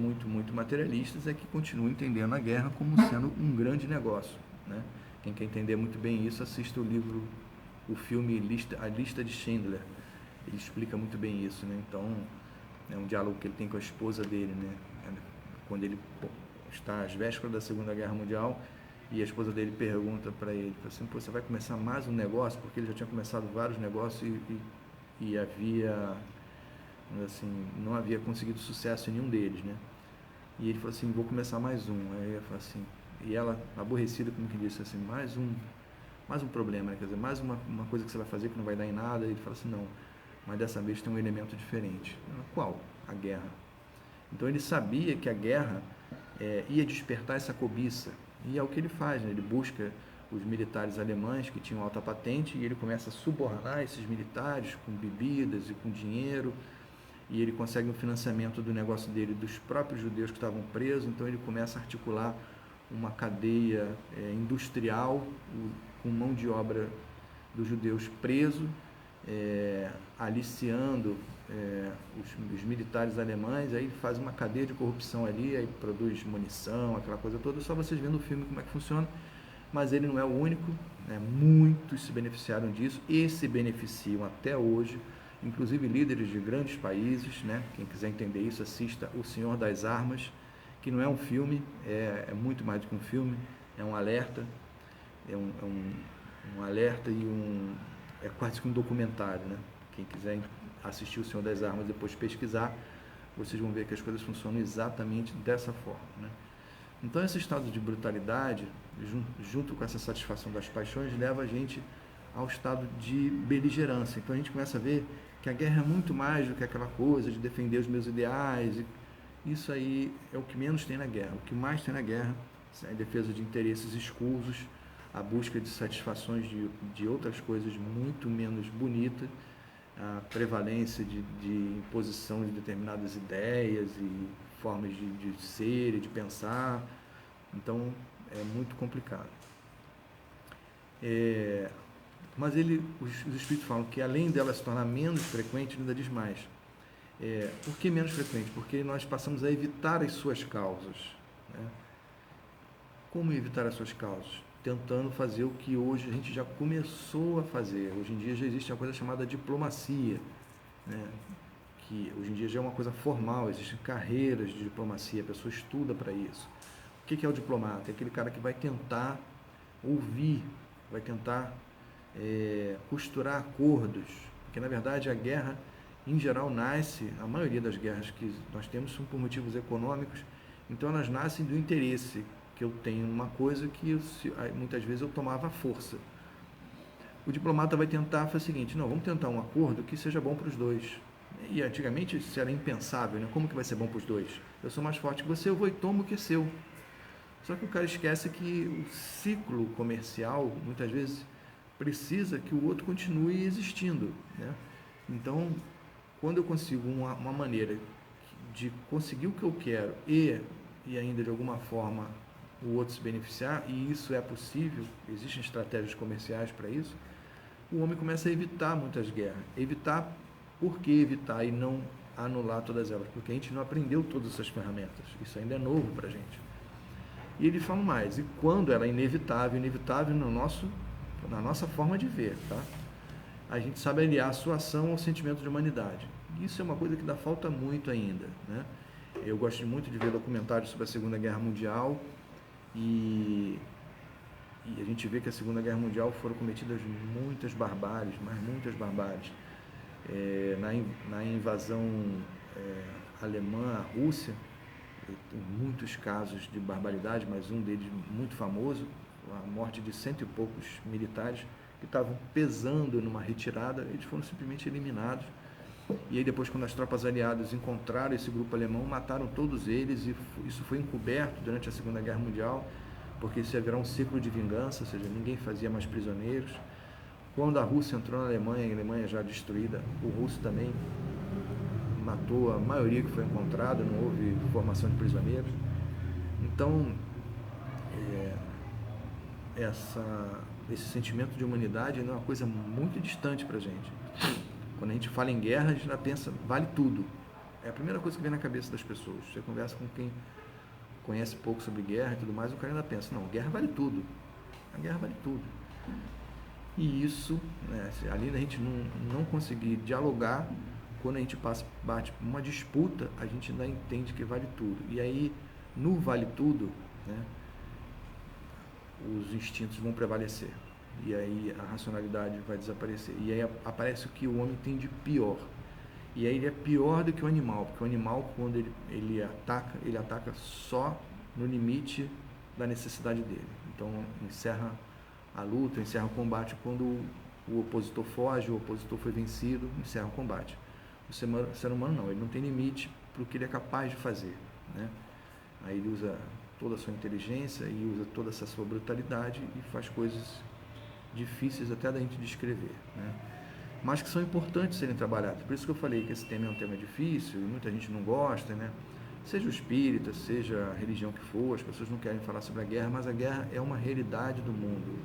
materialistas é que continuam entendendo a guerra como sendo um grande negócio, né? Quem quer entender muito bem isso, assista o filme A Lista de Schindler. Ele explica muito bem isso, né? Então, é um diálogo que ele tem com a esposa dele, né? Quando ele está às vésperas da Segunda Guerra Mundial, e a esposa dele pergunta para ele, assim, pô, você vai começar mais um negócio? Porque ele já tinha começado vários negócios e e havia, assim, não havia conseguido sucesso em nenhum deles, né? E ele falou assim, vou começar mais um. Aí eu falei assim, e ela, aborrecida, como que disse assim, mais um problema, né? Quer dizer, mais uma coisa que você vai fazer que não vai dar em nada. E ele falou assim, não, mas dessa vez tem um elemento diferente. Qual? A guerra. Então ele sabia que a guerra ia despertar essa cobiça. E é o que ele faz, né? Ele busca os militares alemães que tinham alta patente e ele começa a subornar esses militares com bebidas e com dinheiro, e ele consegue um financiamento do negócio dele dos próprios judeus que estavam presos. Então ele começa a articular uma cadeia industrial com mão de obra dos judeus presos, aliciando os militares alemães. Aí faz uma cadeia de corrupção ali, aí produz munição, aquela coisa toda. Só vocês vendo o filme como é que funciona. Mas ele não é o único, né? Muitos se beneficiaram disso e se beneficiam até hoje, inclusive líderes de grandes países, né? Quem quiser entender isso, assista O Senhor das Armas, que não é um filme, é muito mais do que um filme, é um alerta, é um alerta e é quase que um documentário, né? Quem quiser assistir O Senhor das Armas e depois pesquisar, vocês vão ver que as coisas funcionam exatamente dessa forma, né? Então esse estado de brutalidade, junto com essa satisfação das paixões, leva a gente ao estado de beligerância. Então a gente começa a ver que a guerra é muito mais do que aquela coisa de defender os meus ideais. Isso aí é o que menos tem na guerra. O que mais tem na guerra é a defesa de interesses escusos, a busca de satisfações de outras coisas muito menos bonitas, a prevalência de imposição de determinadas ideias e formas de ser e de pensar. Então é muito complicado. Mas os espíritos falam que além dela se tornar menos frequente, ele ainda diz mais. Por que menos frequente? Porque nós passamos a evitar as suas causas, né? Como evitar as suas causas? Tentando fazer o que hoje a gente já começou a fazer. Hoje em dia já existe uma coisa chamada diplomacia, né? Que hoje em dia já é uma coisa formal, existem carreiras de diplomacia, a pessoa estuda para isso. O que é o diplomata? É aquele cara que vai tentar ouvir, vai tentar costurar acordos, porque na verdade a guerra em geral nasce, a maioria das guerras que nós temos são por motivos econômicos, então elas nascem do interesse, que eu tenho uma coisa que muitas vezes eu tomava à força. O diplomata vai tentar fazer o seguinte, não, vamos tentar um acordo que seja bom para os dois. E antigamente isso era impensável, né? Como que vai ser bom para os dois? Eu sou mais forte que você, eu vou e tomo o que é seu. Só que o cara esquece que o ciclo comercial, muitas vezes, precisa que o outro continue existindo, né? Então, quando eu consigo uma maneira de conseguir o que eu quero e ainda de alguma forma o outro se beneficiar, e isso é possível, existem estratégias comerciais para isso, o homem começa a evitar muitas guerras. Por que evitar e não anular todas elas? Porque a gente não aprendeu todas essas ferramentas, isso ainda é novo para a gente. E ele fala mais, e quando ela é inevitável na nossa forma de ver, tá? A gente sabe aliar a sua ação ao sentimento de humanidade. Isso é uma coisa que dá falta muito ainda, né? Eu gosto muito de ver documentários sobre a Segunda Guerra Mundial e a gente vê que a Segunda Guerra Mundial foram cometidas muitas barbáries, mas muitas barbáries. Na invasão alemã à Rússia, tem muitos casos de barbaridade, mas um deles muito famoso, a morte de 100 e poucos militares que estavam pesando numa retirada, eles foram simplesmente eliminados. E aí depois, quando as tropas aliadas encontraram esse grupo alemão, mataram todos eles, e isso foi encoberto durante a Segunda Guerra Mundial, porque isso ia virar um ciclo de vingança, ou seja, ninguém fazia mais prisioneiros. Quando a Rússia entrou na Alemanha, a Alemanha já destruída, o russo também matou a maioria que foi encontrada, não houve formação de prisioneiros. Então, esse sentimento de humanidade é uma coisa muito distante para a gente. Quando a gente fala em guerra, a gente já pensa, vale tudo. É a primeira coisa que vem na cabeça das pessoas. Você conversa com quem conhece pouco sobre guerra e tudo mais, o cara ainda pensa, não, guerra vale tudo. A guerra vale tudo. E isso, né, além da gente não conseguir dialogar, quando a gente bate uma disputa, a gente ainda entende que vale tudo. E aí, no vale tudo, né, os instintos vão prevalecer. e aí a racionalidade vai desaparecer. E aí aparece o que o homem tem de pior. E aí ele é pior do que o animal, porque o animal, quando ele ataca só no limite da necessidade dele. Então encerra a luta, encerra o combate quando o opositor foge, o opositor foi vencido, encerra o combate. O ser humano não, ele não tem limite para o que ele é capaz de fazer, né? Aí ele usa toda a sua inteligência e usa toda essa sua brutalidade e faz coisas difíceis até da gente descrever, né? Mas que são importantes serem trabalhadas. Por isso que eu falei que esse tema é um tema difícil e muita gente não gosta, né? Seja o espírita, seja a religião que for, as pessoas não querem falar sobre a guerra, mas a guerra é uma realidade do mundo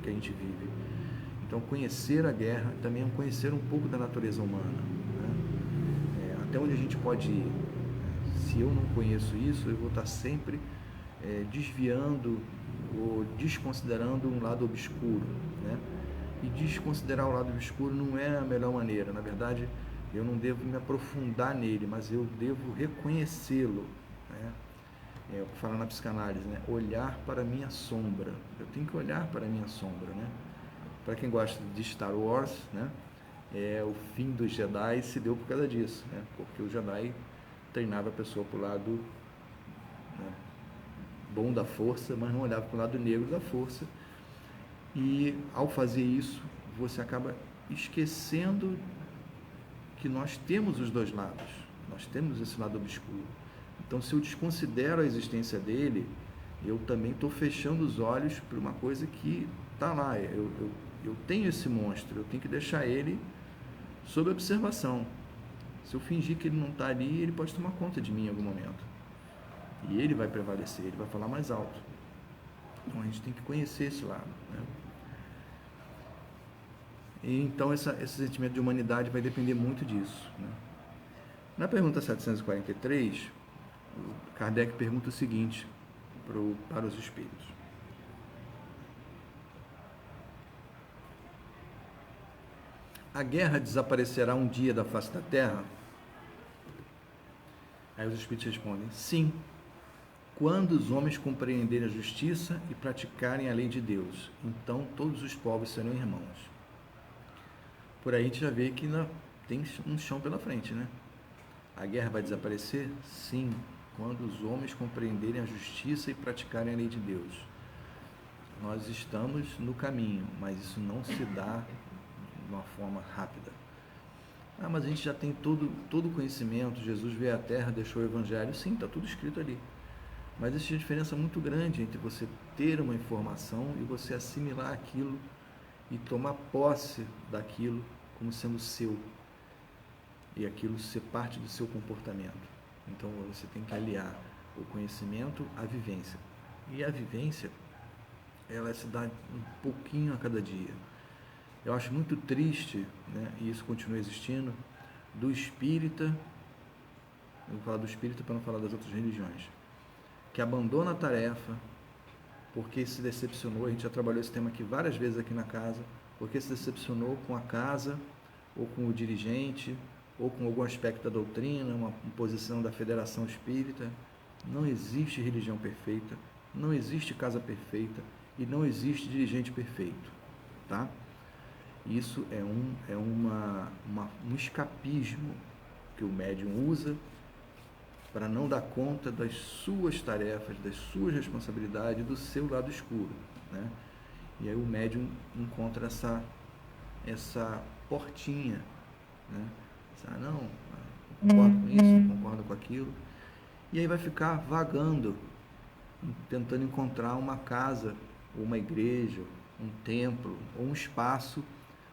que a gente vive. Então, conhecer a guerra também é conhecer um pouco da natureza humana, né? Até onde a gente pode ir. Se eu não conheço isso, eu vou estar sempre desviando ou desconsiderando um lado obscuro, né? E desconsiderar o lado obscuro não é a melhor maneira. Na verdade, eu não devo me aprofundar nele, mas eu devo reconhecê-lo, né? Eu vou falar na psicanálise, né? Olhar para a minha sombra. Eu tenho que olhar para a minha sombra, né? Para quem gosta de Star Wars, né? O fim dos Jedi se deu por causa disso, né? Porque o Jedi treinava a pessoa para o lado, né, bom da força, mas não olhava para o lado negro da força. E ao fazer isso, você acaba esquecendo que nós temos os dois lados, nós temos esse lado obscuro. Então, se eu desconsidero a existência dele, eu também estou fechando os olhos para uma coisa que está lá. Eu tenho esse monstro, eu tenho que deixar ele sob observação. Se eu fingir que ele não está ali, ele pode tomar conta de mim em algum momento. E ele vai prevalecer, ele vai falar mais alto. Então a gente tem que conhecer esse lado, né? E então esse sentimento de humanidade vai depender muito disso, né? Na pergunta 743, Kardec pergunta o seguinte para os espíritos: a guerra desaparecerá um dia da face da terra? Aí os espíritos respondem: sim, quando os homens compreenderem a justiça e praticarem a lei de Deus, então todos os povos serão irmãos. Por aí a gente já vê que tem um chão pela frente, né? A guerra vai desaparecer? Sim, quando os homens compreenderem a justiça e praticarem a lei de Deus. Nós estamos no caminho, mas isso não se dá de uma forma rápida. Ah, mas a gente já tem todo o conhecimento, Jesus veio à Terra, deixou o Evangelho. Sim, está tudo escrito ali. Mas existe uma diferença muito grande entre você ter uma informação e você assimilar aquilo e tomar posse daquilo como sendo seu. E aquilo ser parte do seu comportamento. Então você tem que aliar o conhecimento à vivência. E a vivência, ela se dá um pouquinho a cada dia. Eu acho muito triste, né, e isso continua existindo, do espírita, eu vou falar do espírita para não falar das outras religiões, que abandona a tarefa porque se decepcionou. A gente já trabalhou esse tema aqui várias vezes aqui na casa, porque se decepcionou com a casa, ou com o dirigente, ou com algum aspecto da doutrina, uma posição da federação espírita. Não existe religião perfeita, não existe casa perfeita e não existe dirigente perfeito, tá? Isso é um escapismo que o médium usa para não dar conta das suas tarefas, das suas responsabilidades, do seu lado escuro, né? E aí o médium encontra essa portinha, né? Não concordo com isso, não concordo com aquilo. E aí vai ficar vagando, tentando encontrar uma casa, ou uma igreja, um templo, ou um espaço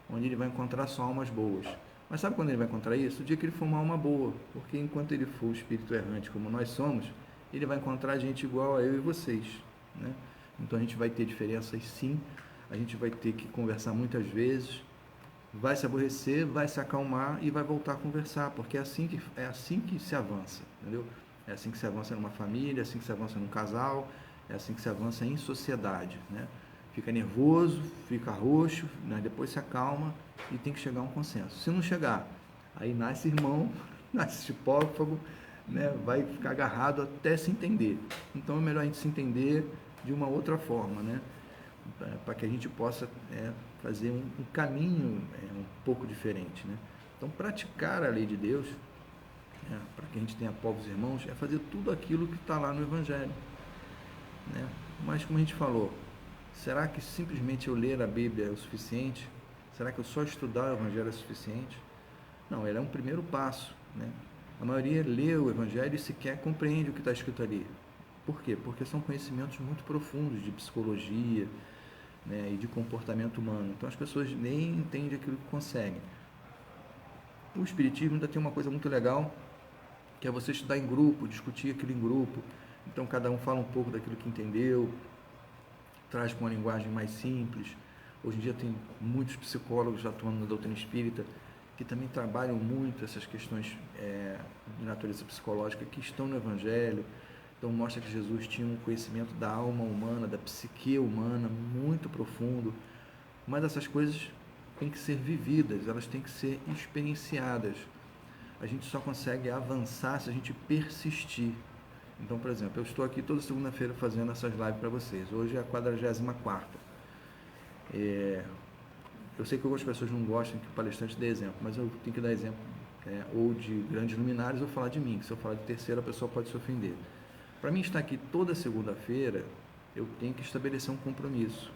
onde ele vai encontrar só almas boas. Mas sabe quando ele vai encontrar isso? O dia que ele for uma alma boa, porque enquanto ele for o espírito errante como nós somos, ele vai encontrar gente igual a eu e vocês, né? Então a gente vai ter diferenças, sim, a gente vai ter que conversar muitas vezes, vai se aborrecer, vai se acalmar e vai voltar a conversar, porque é assim que se avança, entendeu? É assim que se avança numa família, é assim que se avança num casal, é assim que se avança em sociedade, né? Fica nervoso, fica roxo, né? Depois se acalma e tem que chegar a um consenso. Se não chegar, aí nasce irmão, nasce chipófago, né? Vai ficar agarrado até se entender. Então é melhor a gente se entender de uma outra forma, né? para que a gente possa fazer um caminho um pouco diferente, né? Então, praticar a lei de Deus, para que a gente tenha povos irmãos, é fazer tudo aquilo que está lá no Evangelho, né? Mas, como a gente falou, será que simplesmente eu ler a Bíblia é o suficiente? Será que eu só estudar o Evangelho é suficiente? Não, ele é um primeiro passo, né? A maioria lê o Evangelho e sequer compreende o que está escrito ali. Por quê? Porque são conhecimentos muito profundos de psicologia, né, e de comportamento humano. Então as pessoas nem entendem aquilo que conseguem. O Espiritismo ainda tem uma coisa muito legal, que é você estudar em grupo, discutir aquilo em grupo. Então cada um fala um pouco daquilo que entendeu, traz com uma linguagem mais simples. Hoje em dia tem muitos psicólogos atuando na doutrina espírita que também trabalham muito essas questões de natureza psicológica que estão no Evangelho. Então mostra que Jesus tinha um conhecimento da alma humana, da psique humana muito profundo. Mas essas coisas têm que ser vividas, elas têm que ser experienciadas. A gente só consegue avançar se a gente persistir. Então, por exemplo, eu estou aqui toda segunda-feira fazendo essas lives para vocês. Hoje é a 44ª. Eu sei que algumas pessoas não gostam que o palestrante dê exemplo, mas eu tenho que dar exemplo ou de grandes luminares ou falar de mim, que se eu falar de terceira, a pessoa pode se ofender. Para mim estar aqui toda segunda-feira, eu tenho que estabelecer um compromisso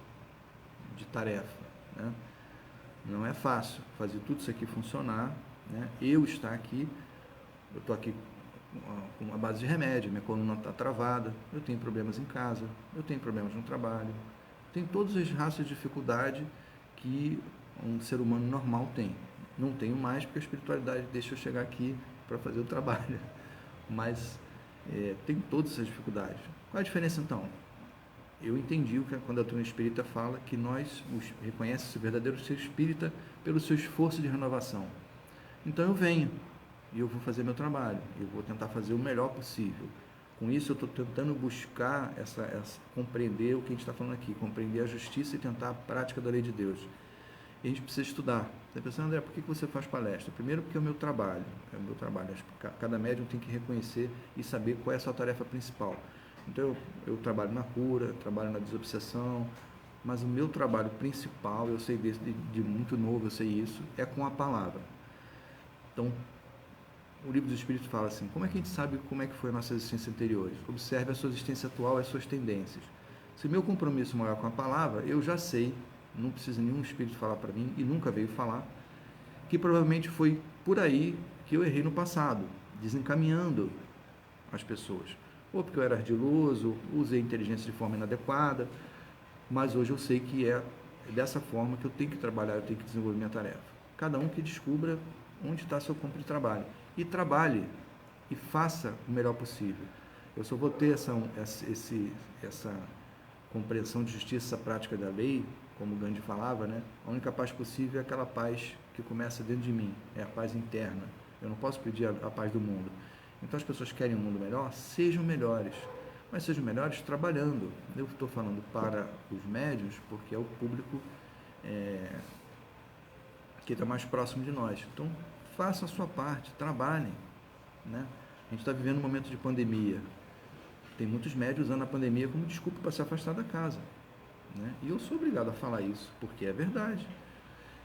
de tarefa, né? Não é fácil fazer tudo isso aqui funcionar, né? Eu estar aqui, eu estou aqui com uma base de remédio, minha coluna está travada, eu tenho problemas em casa, eu tenho problemas no trabalho, tem todas as raças de dificuldade que um ser humano normal tem. Não tenho mais porque a espiritualidade deixa eu chegar aqui para fazer o trabalho, mas tem todas essas dificuldades. Qual a diferença então? Eu entendi o que quando a doutrina espírita fala que nós reconhece o verdadeiro ser espírita pelo seu esforço de renovação. Então eu venho e eu vou fazer meu trabalho, eu vou tentar fazer o melhor possível. Com isso eu estou tentando buscar compreender o que a gente está falando aqui, compreender a justiça e tentar a prática da lei de Deus. E a gente precisa estudar. Você pensa, André, por que você faz palestra? Primeiro porque é o meu trabalho. Cada médium tem que reconhecer e saber qual é a sua tarefa principal. Então eu trabalho na cura, trabalho na desobsessão, mas o meu trabalho principal, eu sei de muito novo, eu sei isso, é com a palavra. Então, o livro dos Espíritos fala assim, como é que a gente sabe como é que foi a nossa existência anterior? Observe a sua existência atual e as suas tendências. Se meu compromisso maior com a palavra, eu já sei, não precisa nenhum Espírito falar para mim, e nunca veio falar, que provavelmente foi por aí que eu errei no passado, desencaminhando as pessoas. Ou porque eu era ardiloso, usei a inteligência de forma inadequada, mas hoje eu sei que é dessa forma que eu tenho que trabalhar, eu tenho que desenvolver minha tarefa. Cada um que descubra onde está seu campo de trabalho. E trabalhe, e faça o melhor possível. Eu só vou ter essa compreensão de justiça, essa prática da lei, como o Gandhi falava, né? A única paz possível é aquela paz que começa dentro de mim, é a paz interna. Eu não posso pedir a paz do mundo. Então as pessoas querem um mundo melhor, sejam melhores, mas sejam melhores trabalhando. Eu estou falando para os médiuns porque é o público que está mais próximo de nós. Então façam a sua parte, trabalhem, né? A gente está vivendo um momento de pandemia. Tem muitos médiuns usando a pandemia como desculpa para se afastar da casa, né? E eu sou obrigado a falar isso, porque é verdade.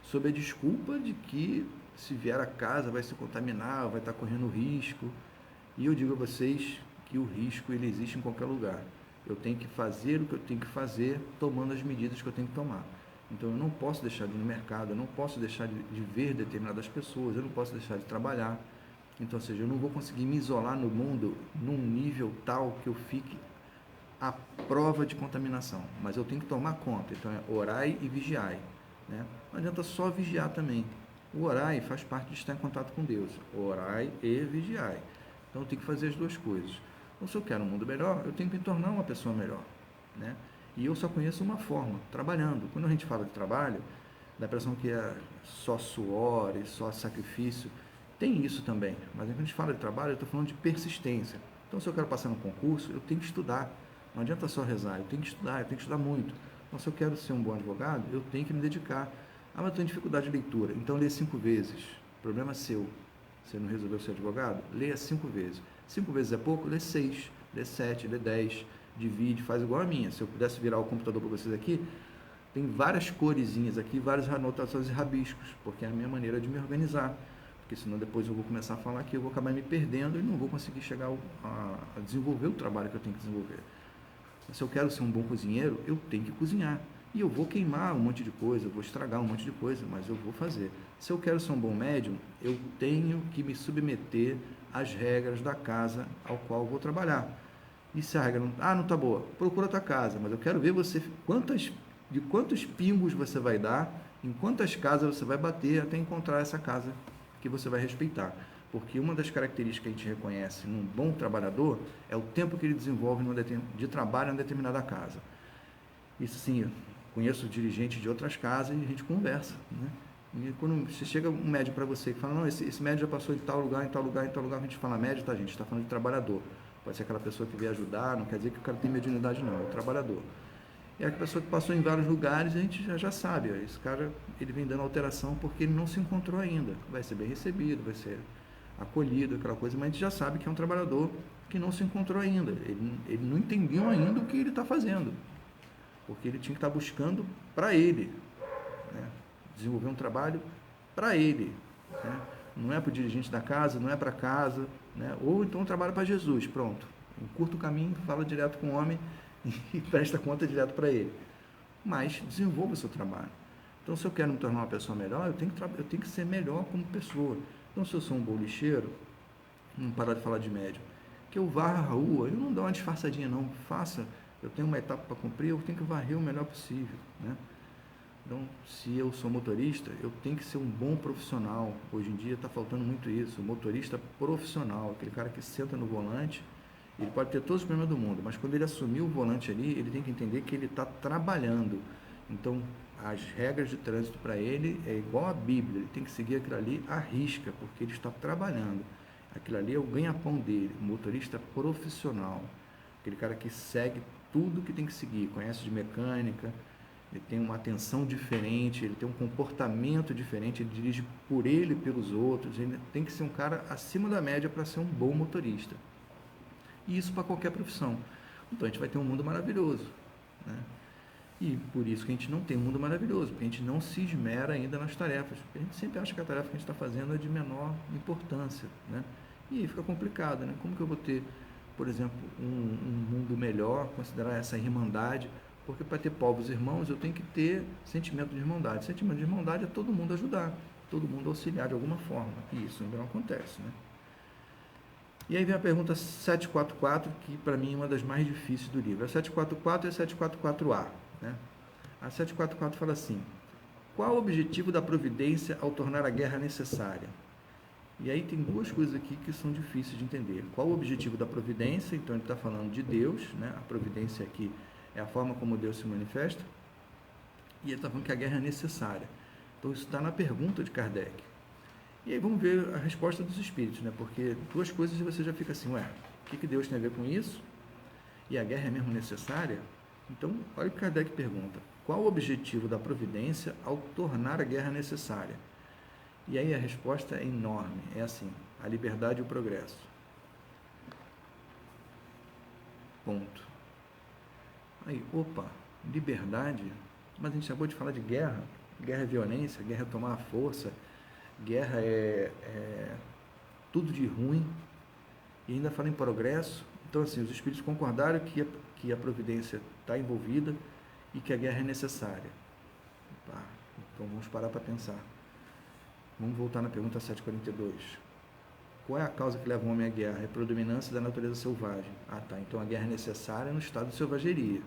Sob a desculpa de que se vier a casa vai se contaminar, vai estar correndo risco. E eu digo a vocês que o risco ele existe em qualquer lugar. Eu tenho que fazer o que eu tenho que fazer, tomando as medidas que eu tenho que tomar. Então eu não posso deixar de ir no mercado, eu não posso deixar de ver determinadas pessoas, eu não posso deixar de trabalhar. Então, ou seja, eu não vou conseguir me isolar no mundo num nível tal que eu fique à prova de contaminação. Mas eu tenho que tomar conta. Então é orai e vigiai, né? Não adianta só vigiar também. O orai faz parte de estar em contato com Deus. Orai e vigiai. Então eu tenho que fazer as duas coisas. Então, se eu quero um mundo melhor, eu tenho que me tornar uma pessoa melhor, né? E eu só conheço uma forma, trabalhando. Quando a gente fala de trabalho, dá a impressão que é só suor e só sacrifício. Tem isso também, mas quando a gente fala de trabalho, eu estou falando de persistência. Então, se eu quero passar no concurso, eu tenho que estudar. Não adianta só rezar, eu tenho que estudar muito. Então, se eu quero ser um bom advogado, eu tenho que me dedicar. Ah, mas eu tenho dificuldade de leitura. Então, lê 5 vezes. Problema seu. Você não resolveu ser advogado? Leia 5 vezes. 5 vezes é pouco? Lê 6, lê 7, lê 10. Divide, faz igual a minha. Se eu pudesse virar o computador para vocês aqui, Tem várias coresinhas aqui, várias anotações e rabiscos, porque é a minha maneira de me organizar. Porque senão depois eu vou começar a falar que eu vou acabar me perdendo e não vou conseguir chegar a desenvolver o trabalho que eu tenho que desenvolver. Se eu quero ser um bom cozinheiro, eu tenho que cozinhar. E eu vou queimar um monte de coisa, eu vou estragar um monte de coisa, mas eu vou fazer. Se eu quero ser um bom médium, eu tenho que me submeter às regras da casa ao qual eu vou trabalhar. E se a regra não está boa, procura a tua casa, mas eu quero ver você de quantos pingos você vai dar, em quantas casas você vai bater até encontrar essa casa que você vai respeitar. Porque uma das características que a gente reconhece num bom trabalhador é o tempo que ele desenvolve de trabalho em uma determinada casa. Isso sim, eu conheço dirigentes de outras casas e a gente conversa, né? E quando você chega um médico para você que fala, não, esse médico já passou em tal lugar, em tal lugar, em tal lugar, a gente fala médico, tá, gente? Está falando de trabalhador. Pode ser aquela pessoa que veio ajudar, não quer dizer que o cara tem mediunidade, não, é o trabalhador. E a pessoa que passou em vários lugares, a gente já sabe, ó, esse cara ele vem dando alteração porque ele não se encontrou ainda. Vai ser bem recebido, vai ser acolhido, aquela coisa, mas a gente já sabe que é um trabalhador que não se encontrou ainda. Ele não entendeu ainda o que ele está fazendo, porque ele tinha que estar buscando para ele, né? Desenvolver um trabalho para ele, né? Não é para o dirigente da casa, não é para casa, né? Ou então trabalha para Jesus, pronto. Encurta o caminho, fala direto com o homem e presta conta direto para ele. Mas desenvolva o seu trabalho. Então, se eu quero me tornar uma pessoa melhor, eu tenho que ser melhor como pessoa. Então, se eu sou um bom lixeiro, não parar de falar de médium, que eu varra a rua, eu não dou uma disfarçadinha, não. Faça, eu tenho uma etapa para cumprir, eu tenho que varrer o melhor possível, né? Então, se eu sou motorista, eu tenho que ser um bom profissional. Hoje em dia está faltando muito isso, motorista profissional, aquele cara que senta no volante. Ele pode ter todos os problemas do mundo, mas quando ele assumir o volante ali, ele tem que entender que ele está trabalhando. Então, as regras de trânsito para ele é igual a Bíblia, ele tem que seguir aquilo ali à risca, porque ele está trabalhando. Aquilo ali é o ganha-pão dele, motorista profissional, aquele cara que segue tudo que tem que seguir, conhece de mecânica, ele tem uma atenção diferente, ele tem um comportamento diferente, ele dirige por ele e pelos outros, ele tem que ser um cara acima da média para ser um bom motorista. E isso para qualquer profissão. Então a gente vai ter um mundo maravilhoso, né? E por isso que a gente não tem um mundo maravilhoso, porque a gente não se esmera ainda nas tarefas. A gente sempre acha que a tarefa que a gente está fazendo é de menor importância, né? E aí fica complicado, né? Como que eu vou ter, por exemplo, um mundo melhor, considerar essa irmandade? Porque para ter povos irmãos eu tenho que ter sentimento de irmandade. Sentimento de irmandade é todo mundo ajudar, todo mundo auxiliar de alguma forma. E isso ainda não acontece, né? E aí vem a pergunta 744, que para mim é uma das mais difíceis do livro. A 744 e a 744A, né? A 744 fala assim: qual o objetivo da providência ao tornar a guerra necessária? E aí tem duas coisas aqui que são difíceis de entender. Qual o objetivo da providência? Então ele está falando de Deus, né? A providência aqui é a forma como Deus se manifesta. E ele está falando que a guerra é necessária. Então isso está na pergunta de Kardec. E aí vamos ver a resposta dos espíritos, né? Porque duas coisas você já fica assim, ué, o que Deus tem a ver com isso? E a guerra é mesmo necessária? Então, olha o que Kardec pergunta: qual o objetivo da providência ao tornar a guerra necessária? E aí a resposta é enorme, é assim: a liberdade e o progresso. Ponto. Aí, opa, liberdade? Mas a gente acabou de falar de guerra. Guerra é violência, guerra é tomar a força, guerra é tudo de ruim, e ainda fala em progresso. Então, assim, os espíritos concordaram que a providência está envolvida e que a guerra é necessária. Tá, então, vamos parar para pensar. Vamos voltar na pergunta 742. Qual é a causa que leva o homem à guerra? É a predominância da natureza selvagem. Ah, tá, então a guerra é necessária no estado de selvageria,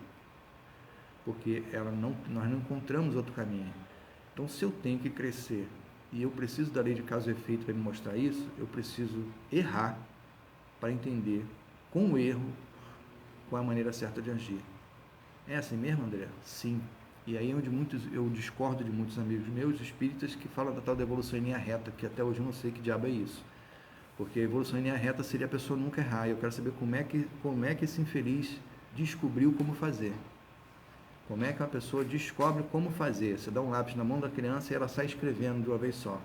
porque nós não encontramos outro caminho. Então, se eu tenho que crescer e eu preciso da lei de causa e efeito para me mostrar isso, eu preciso errar para entender, com o erro, qual é a maneira certa de agir. É assim mesmo, André? Sim. E aí é onde eu discordo de muitos amigos meus espíritas que falam da tal da evolução em linha reta, que até hoje eu não sei que diabo é isso. Porque a evolução em linha reta seria a pessoa nunca errar. Eu quero saber como é que esse infeliz descobriu como fazer. Como é que uma pessoa descobre como fazer? Você dá um lápis na mão da criança e ela sai escrevendo de uma vez só.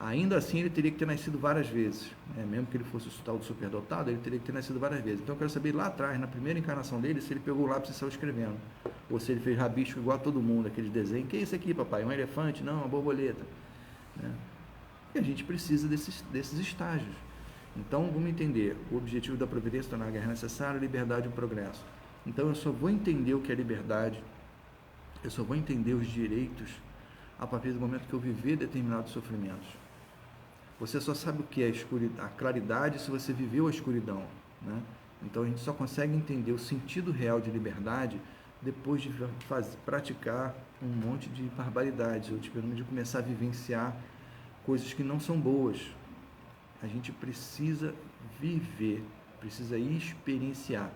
Ainda assim, ele teria que ter nascido várias vezes, né? Mesmo que ele fosse o tal do superdotado, ele teria que ter nascido várias vezes. Então, eu quero saber lá atrás, na primeira encarnação dele, se ele pegou o lápis e saiu escrevendo, ou se ele fez rabisco igual a todo mundo, aquele desenho. Que é isso aqui, papai? Um elefante? Não, uma borboleta, né? E a gente precisa desses estágios. Então, vamos entender, o objetivo da providência tornar a guerra necessária, liberdade e o progresso. Então, eu só vou entender o que é liberdade, eu só vou entender os direitos a partir do momento que eu viver determinados sofrimentos. Você só sabe o que é a claridade se você viveu a escuridão, né? Então, a gente só consegue entender o sentido real de liberdade depois de praticar um monte de barbaridades, ou de começar a vivenciar coisas que não são boas. A gente precisa viver, precisa experienciar.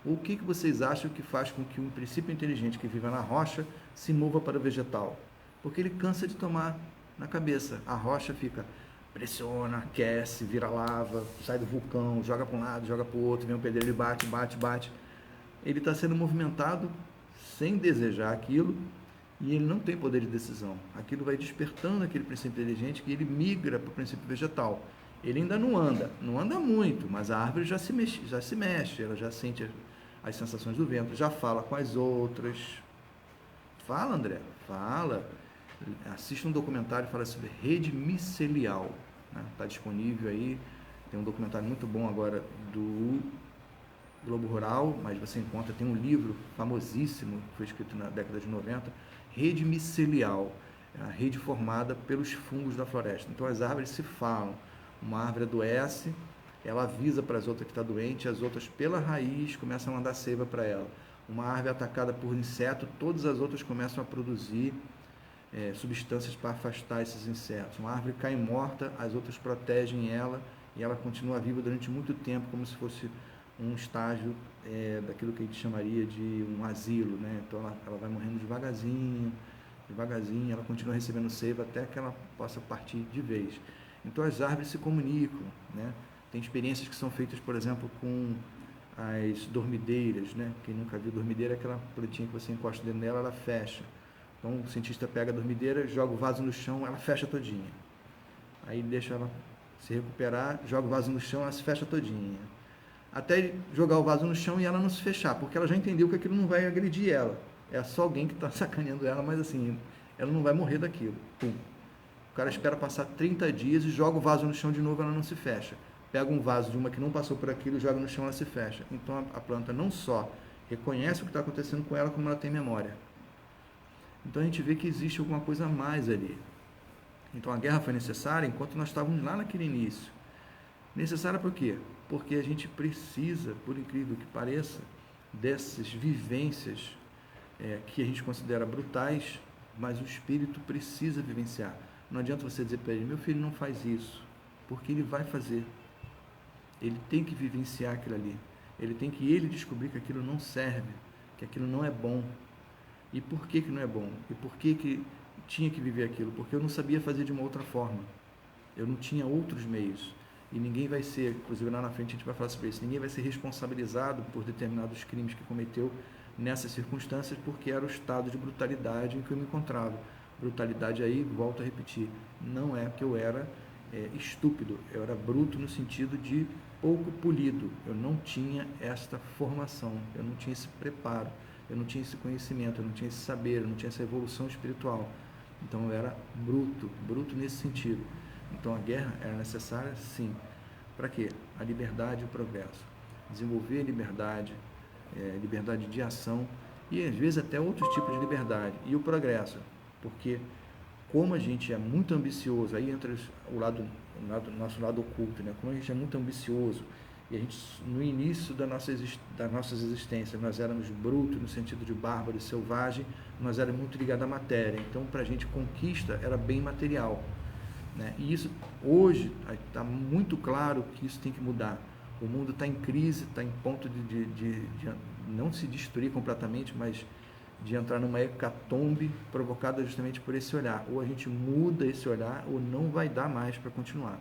O que vocês acham que faz com que um princípio inteligente que vive na rocha se mova para o vegetal? Porque ele cansa de tomar na cabeça. A rocha fica, pressiona, aquece, vira lava, sai do vulcão, joga para um lado, joga para o outro, vem um pedreiro, ele bate, bate, bate. Ele está sendo movimentado sem desejar aquilo, e ele não tem poder de decisão. Aquilo vai despertando aquele princípio inteligente que ele migra para o princípio vegetal. Ele ainda não anda muito, mas a árvore já se mexe, ela já sente as sensações do vento, já fala com as outras. Fala, André, fala. Assista um documentário que fala sobre rede micelial, né? Está disponível aí, tem um documentário muito bom agora do Globo Rural, mas você encontra, tem um livro famosíssimo, que foi escrito na década de 90, Rede Micelial, é a rede formada pelos fungos da floresta. Então as árvores se falam, uma árvore adoece, ela avisa para as outras que está doente, as outras pela raiz começam a mandar seiva para ela. Uma árvore atacada por inseto, todas as outras começam a produzir substâncias para afastar esses insetos. Uma árvore cai morta, as outras protegem ela e ela continua viva durante muito tempo, como se fosse um estágio daquilo que a gente chamaria de um asilo, né? Então ela vai morrendo devagarzinho, ela continua recebendo seiva até que ela possa partir de vez. Então as árvores se comunicam, né? Tem experiências que são feitas, por exemplo, com as dormideiras, né? Quem nunca viu dormideira é aquela plantinha que você encosta dentro dela, ela fecha. Então o cientista pega a dormideira, joga o vaso no chão, ela fecha todinha. Aí deixa ela se recuperar, joga o vaso no chão, ela se fecha todinha. Até jogar o vaso no chão e ela não se fechar, porque ela já entendeu que aquilo não vai agredir ela. É só alguém que está sacaneando ela, mas assim, ela não vai morrer daquilo. Pum. O cara espera passar 30 dias e joga o vaso no chão de novo, ela não se fecha. Pega um vaso de uma que não passou por aquilo e joga no chão, ela se fecha. Então a planta não só reconhece o que está acontecendo com ela, como ela tem memória. Então a gente vê que existe alguma coisa a mais ali. Então a guerra foi necessária enquanto nós estávamos lá naquele início. Necessária por quê? Porque a gente precisa, por incrível que pareça, dessas vivências que a gente considera brutais, mas o espírito precisa vivenciar. Não adianta você dizer para ele, meu filho não faz isso, porque ele vai fazer. Ele tem que vivenciar aquilo ali. Ele tem que descobrir que aquilo não serve, que aquilo não é bom. E por que não é bom? E por que tinha que viver aquilo? Porque eu não sabia fazer de uma outra forma. Eu não tinha outros meios. E ninguém vai ser, inclusive lá na frente a gente vai falar sobre isso, ninguém vai ser responsabilizado por determinados crimes que cometeu nessas circunstâncias, porque era o estado de brutalidade em que eu me encontrava. Brutalidade aí, volto a repetir, não é que eu era estúpido, eu era bruto no sentido de pouco polido, eu não tinha esta formação, eu não tinha esse preparo, eu não tinha esse conhecimento, eu não tinha esse saber, eu não tinha essa evolução espiritual. Então eu era bruto nesse sentido. Então a guerra era necessária, sim. Para quê? A liberdade e o progresso. Desenvolver a liberdade, liberdade de ação e às vezes até outros tipos de liberdade. E o progresso, porque como a gente é muito ambicioso, aí entra nosso lado oculto, né? Como a gente é muito ambicioso e a gente, no início das nossas existências, nós éramos brutos no sentido de bárbaro e selvagem, nós éramos muito ligados à matéria. Então, para a gente, conquista era bem material, né? E isso, hoje, está muito claro que isso tem que mudar. O mundo está em crise, está em ponto de não se destruir completamente, mas de entrar numa hecatombe provocada justamente por esse olhar. Ou a gente muda esse olhar, ou não vai dar mais para continuar.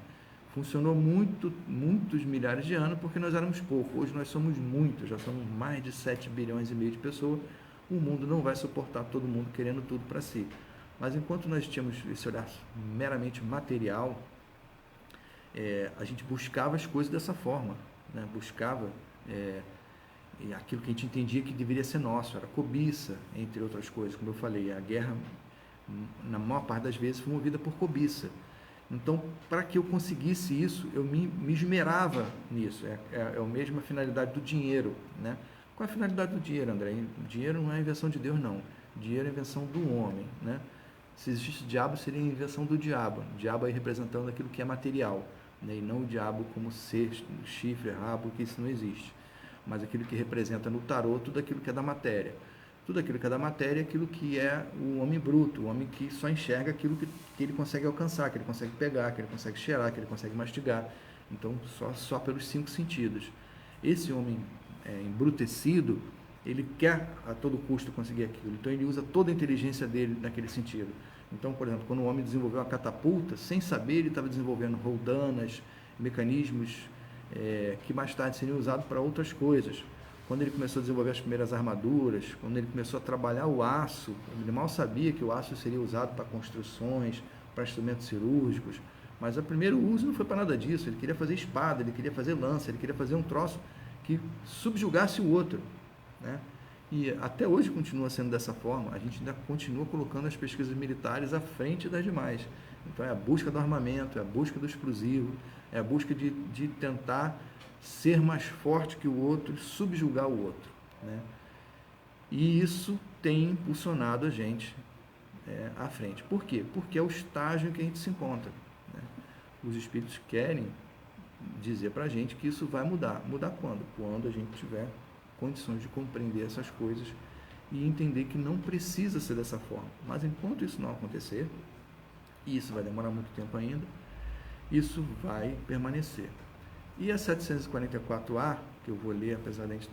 Funcionou muitos milhares de anos, porque nós éramos poucos. Hoje nós somos muitos, já somos mais de 7 bilhões e meio de pessoas. O mundo não vai suportar todo mundo querendo tudo para si. Mas enquanto nós tínhamos esse olhar meramente material, a gente buscava as coisas dessa forma, né? Buscava aquilo que a gente entendia que deveria ser nosso, era cobiça, entre outras coisas. Como eu falei, a guerra, na maior parte das vezes, foi movida por cobiça. Então, para que eu conseguisse isso, eu me esmerava nisso. É a mesma finalidade do dinheiro, né? Qual é a finalidade do dinheiro, André? O dinheiro não é invenção de Deus, não. O dinheiro é invenção do homem, né? Se existisse diabo, seria a invenção do diabo. O diabo aí representando aquilo que é material, né? E não o diabo como ser, chifre, rabo, que isso não existe. Mas aquilo que representa no tarô tudo aquilo que é da matéria. Tudo aquilo que é da matéria é aquilo que é o homem bruto, o homem que só enxerga aquilo que ele consegue alcançar, que ele consegue pegar, que ele consegue cheirar, que ele consegue mastigar. Então, só pelos 5 sentidos. Esse homem embrutecido, ele quer a todo custo conseguir aquilo. Então, ele usa toda a inteligência dele naquele sentido. Então, por exemplo, quando o homem desenvolveu a catapulta, sem saber, ele estava desenvolvendo roldanas, mecanismos que mais tarde seriam usados para outras coisas. Quando ele começou a desenvolver as primeiras armaduras, quando ele começou a trabalhar o aço, ele mal sabia que o aço seria usado para construções, para instrumentos cirúrgicos, mas o primeiro uso não foi para nada disso. Ele queria fazer espada, ele queria fazer lança, ele queria fazer um troço que subjugasse o outro, né? E até hoje continua sendo dessa forma. A gente ainda continua colocando as pesquisas militares à frente das demais. Então é a busca do armamento, é a busca do explosivo, é a busca de tentar ser mais forte que o outro, subjugar o outro, né? E isso tem impulsionado a gente à frente. Por quê? Porque é o estágio em que a gente se encontra, né? Os espíritos querem dizer para a gente que isso vai mudar. Mudar quando? Quando a gente tiver condições de compreender essas coisas e entender que não precisa ser dessa forma. Mas enquanto isso não acontecer, e isso vai demorar muito tempo ainda, isso vai permanecer. E a 744A, que eu vou ler, apesar de a gente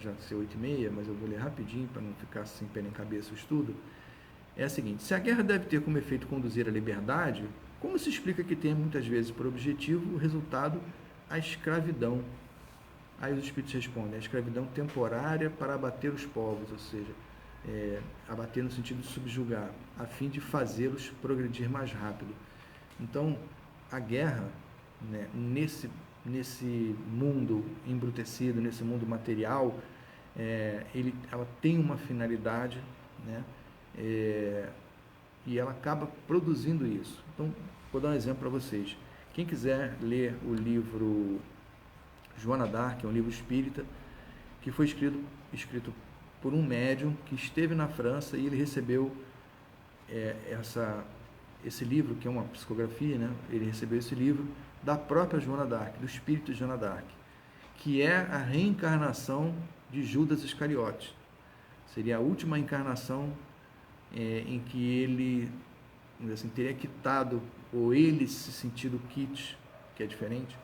já ser 8h30, mas eu vou ler rapidinho para não ficar sem pé nem cabeça o estudo, é a seguinte: se a guerra deve ter como efeito conduzir à liberdade, como se explica que tenha muitas vezes por objetivo o resultado a escravidão? Aí os espíritos respondem: a escravidão temporária para abater os povos, ou seja, abater no sentido de subjugar, a fim de fazê-los progredir mais rápido. Então, a guerra, né, nesse mundo embrutecido, nesse mundo material, ela tem uma finalidade, né, e ela acaba produzindo isso. Então, vou dar um exemplo para vocês. Quem quiser ler o livro Joana d'Arc, é um livro espírita, que foi escrito por um médium que esteve na França e ele recebeu esse livro, que é uma psicografia, né? Ele recebeu esse livro da própria Joana d'Arc, do espírito de Joana d'Arc, que é a reencarnação de Judas Iscariote. Seria a última encarnação em que ele, assim, teria quitado, ou ele se sentido quite, que é diferente,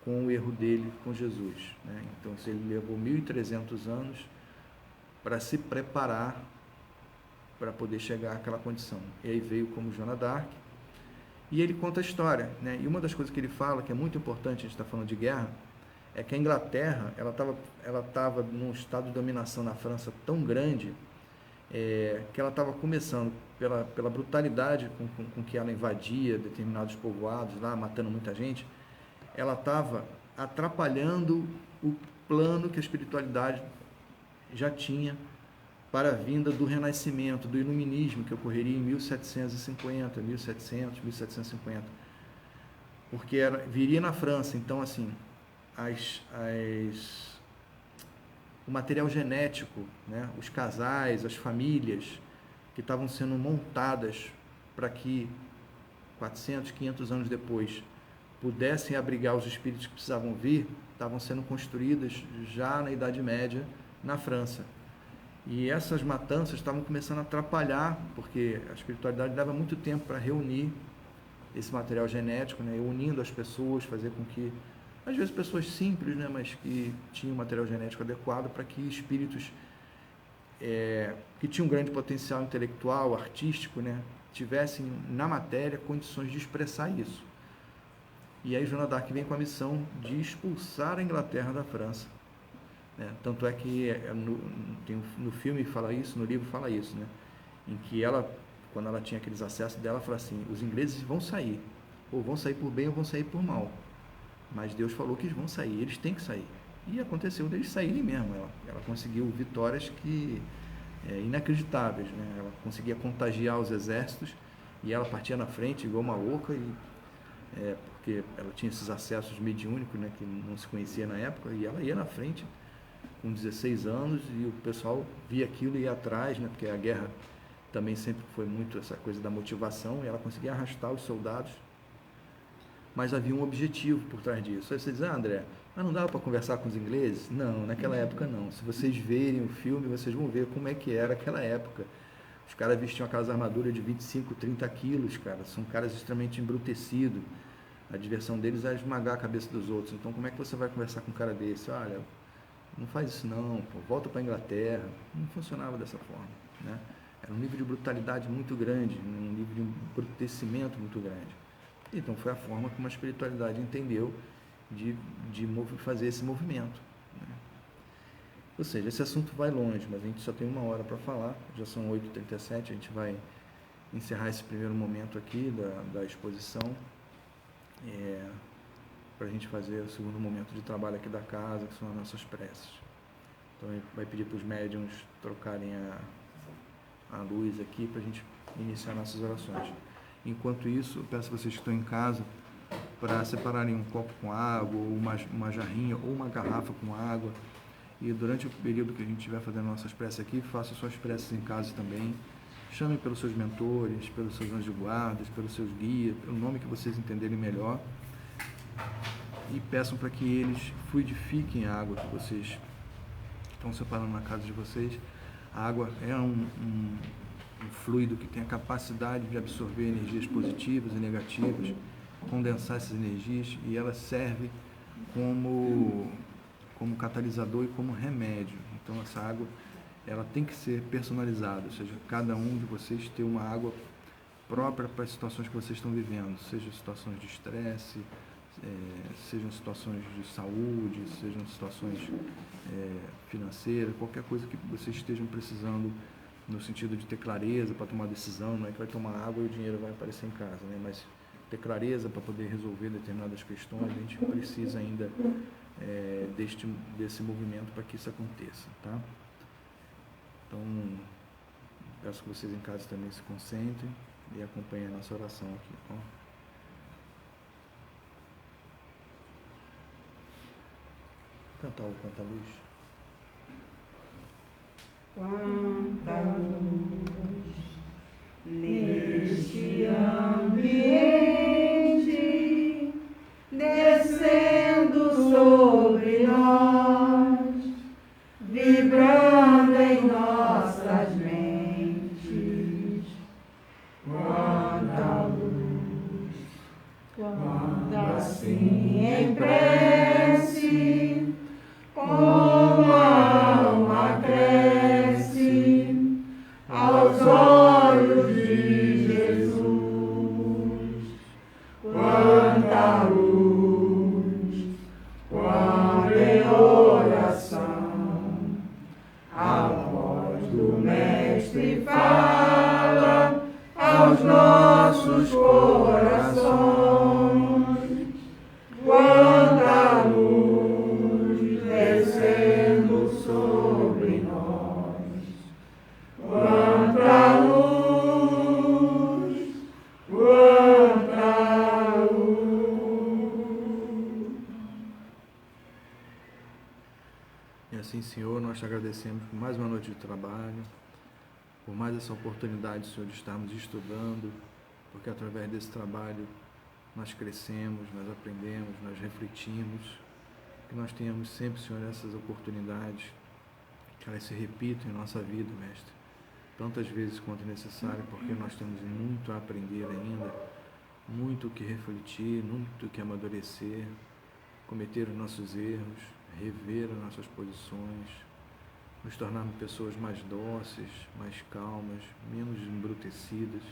com o erro dele com Jesus, né? Então, ele levou 1.300 anos para se preparar para poder chegar àquela condição. E aí veio como Joana d'Arc, e ele conta a história, né? E uma das coisas que ele fala, que é muito importante, a gente está falando de guerra, é que a Inglaterra, ela estava num estado de dominação na França tão grande, que ela estava começando, pela brutalidade com que ela invadia determinados povoados lá, matando muita gente, ela estava atrapalhando o plano que a espiritualidade já tinha para a vinda do renascimento, do iluminismo, que ocorreria em 1750, 1750, porque viria na França. Então, assim, o material genético, né, os casais, as famílias que estavam sendo montadas para que 400, 500 anos depois pudessem abrigar os espíritos que precisavam vir, estavam sendo construídas já na Idade Média na França. E essas matanças estavam começando a atrapalhar, porque a espiritualidade leva muito tempo para reunir esse material genético, né, unindo as pessoas, fazer com que, às vezes pessoas simples, né, mas que tinham material genético adequado para que espíritos que tinham um grande potencial intelectual, artístico, né, tivessem na matéria condições de expressar isso. E aí Joana d'Arc vem com a missão de expulsar a Inglaterra da França, né? Tanto é que no filme fala isso, no livro fala isso, né? Em que ela quando ela tinha aqueles acessos dela, ela falou assim, os ingleses vão sair, ou vão sair por bem ou vão sair por mal, mas Deus falou que eles vão sair, eles têm que sair. E aconteceu deles saírem mesmo. Ela conseguiu vitórias que inacreditáveis, né? Ela conseguia contagiar os exércitos e ela partia na frente igual uma louca, porque ela tinha esses acessos mediúnicos, né, que não se conhecia na época, e ela ia na frente com 16 anos e o pessoal via aquilo e ia atrás, né, porque a guerra também sempre foi muito essa coisa da motivação, e ela conseguia arrastar os soldados, mas havia um objetivo por trás disso. Aí você diz, André, mas não dava para conversar com os ingleses? Não, naquela época não. Se vocês verem o filme, vocês vão ver como é que era aquela época. Os caras vestiam aquelas armaduras de 25, 30 quilos, cara. São caras extremamente embrutecidos. A diversão deles é esmagar a cabeça dos outros. Então, como é que você vai conversar com um cara desse? Olha, não faz isso não, pô, volta para a Inglaterra. Não funcionava dessa forma, né? Era um nível de brutalidade muito grande, um nível de embrutecimento muito grande. Então, foi a forma como a espiritualidade entendeu de fazer esse movimento, né? Ou seja, esse assunto vai longe, mas a gente só tem 1 hora para falar, já são 8h37, a gente vai encerrar esse primeiro momento aqui da exposição, para a gente fazer o segundo momento de trabalho aqui da casa, que são as nossas preces. Então, a gente vai pedir para os médiuns trocarem a luz aqui, para a gente iniciar nossas orações. Enquanto isso, eu peço a vocês que estão em casa para separarem um copo com água, ou uma jarrinha, ou uma garrafa com água. E durante o período que a gente estiver fazendo nossas preces aqui, façam suas preces em casa também. Chamem pelos seus mentores, pelos seus anjos de guarda, pelos seus guias, pelo nome que vocês entenderem melhor. E peçam para que eles fluidifiquem a água que vocês estão separando na casa de vocês. A água é um fluido que tem a capacidade de absorver energias positivas e negativas, condensar essas energias, e ela serve como catalisador e como remédio. Então essa água, ela tem que ser personalizada, ou seja, cada um de vocês ter uma água própria para as situações que vocês estão vivendo, sejam situações de estresse, sejam situações de saúde, sejam situações financeiras, qualquer coisa que vocês estejam precisando no sentido de ter clareza para tomar decisão. Não é que vai tomar água e o dinheiro vai aparecer em casa, né? Mas ter clareza para poder resolver determinadas questões, a gente precisa ainda desse movimento para que isso aconteça, tá? Então, peço que vocês em casa também se concentrem e acompanhem a nossa oração aqui, tá? Cantar o Canta-Luz. Quanta luz neste ambiente, descendo sobre nós, vibrando em nossas mentes. Quanta luz, quanta assim em prece, como a alma cresce aos olhos de Jesus. Quanta luz, quando em oração a voz do Mestre fala aos nossos corações. Quanta luz descendo sobre nós. Quanta luz, quanta luz. E assim, Senhor, nós te agradecemos por mais uma noite de trabalho, por mais essa oportunidade, Senhor, de estarmos estudando, porque através desse trabalho nós crescemos, nós aprendemos, nós refletimos, que nós tenhamos sempre, Senhor, essas oportunidades, que elas se repitam em nossa vida, Mestre, tantas vezes quanto necessário, porque nós temos muito a aprender ainda, muito o que refletir, muito o que amadurecer, cometer os nossos erros, rever as nossas posições, nos tornarmos pessoas mais dóceis, mais calmas, menos embrutecidas.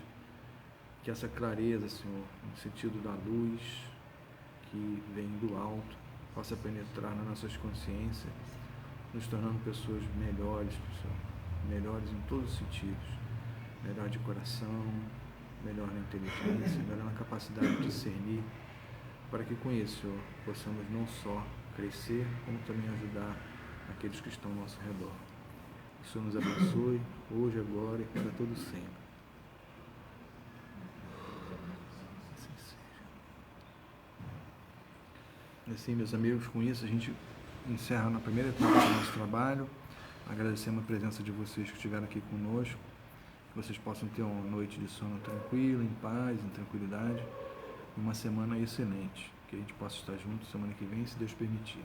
Que essa clareza, Senhor, no sentido da luz que vem do alto, possa penetrar nas nossas consciências, nos tornando pessoas melhores, Senhor, melhores em todos os sentidos. melhor de coração, melhor na inteligência, melhor na capacidade de discernir, para que com isso, Senhor, possamos não só crescer, como também ajudar aqueles que estão ao nosso redor. Que o Senhor nos abençoe, hoje, agora e para todo sempre. Assim seja. Assim, meus amigos, com isso a gente encerra na primeira etapa do nosso trabalho. Agradecemos a presença de vocês que estiveram aqui conosco. Que vocês possam ter uma noite de sono tranquila, em paz, em tranquilidade. E uma semana excelente. Que a gente possa estar juntos semana que vem, se Deus permitir.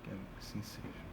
Que assim seja.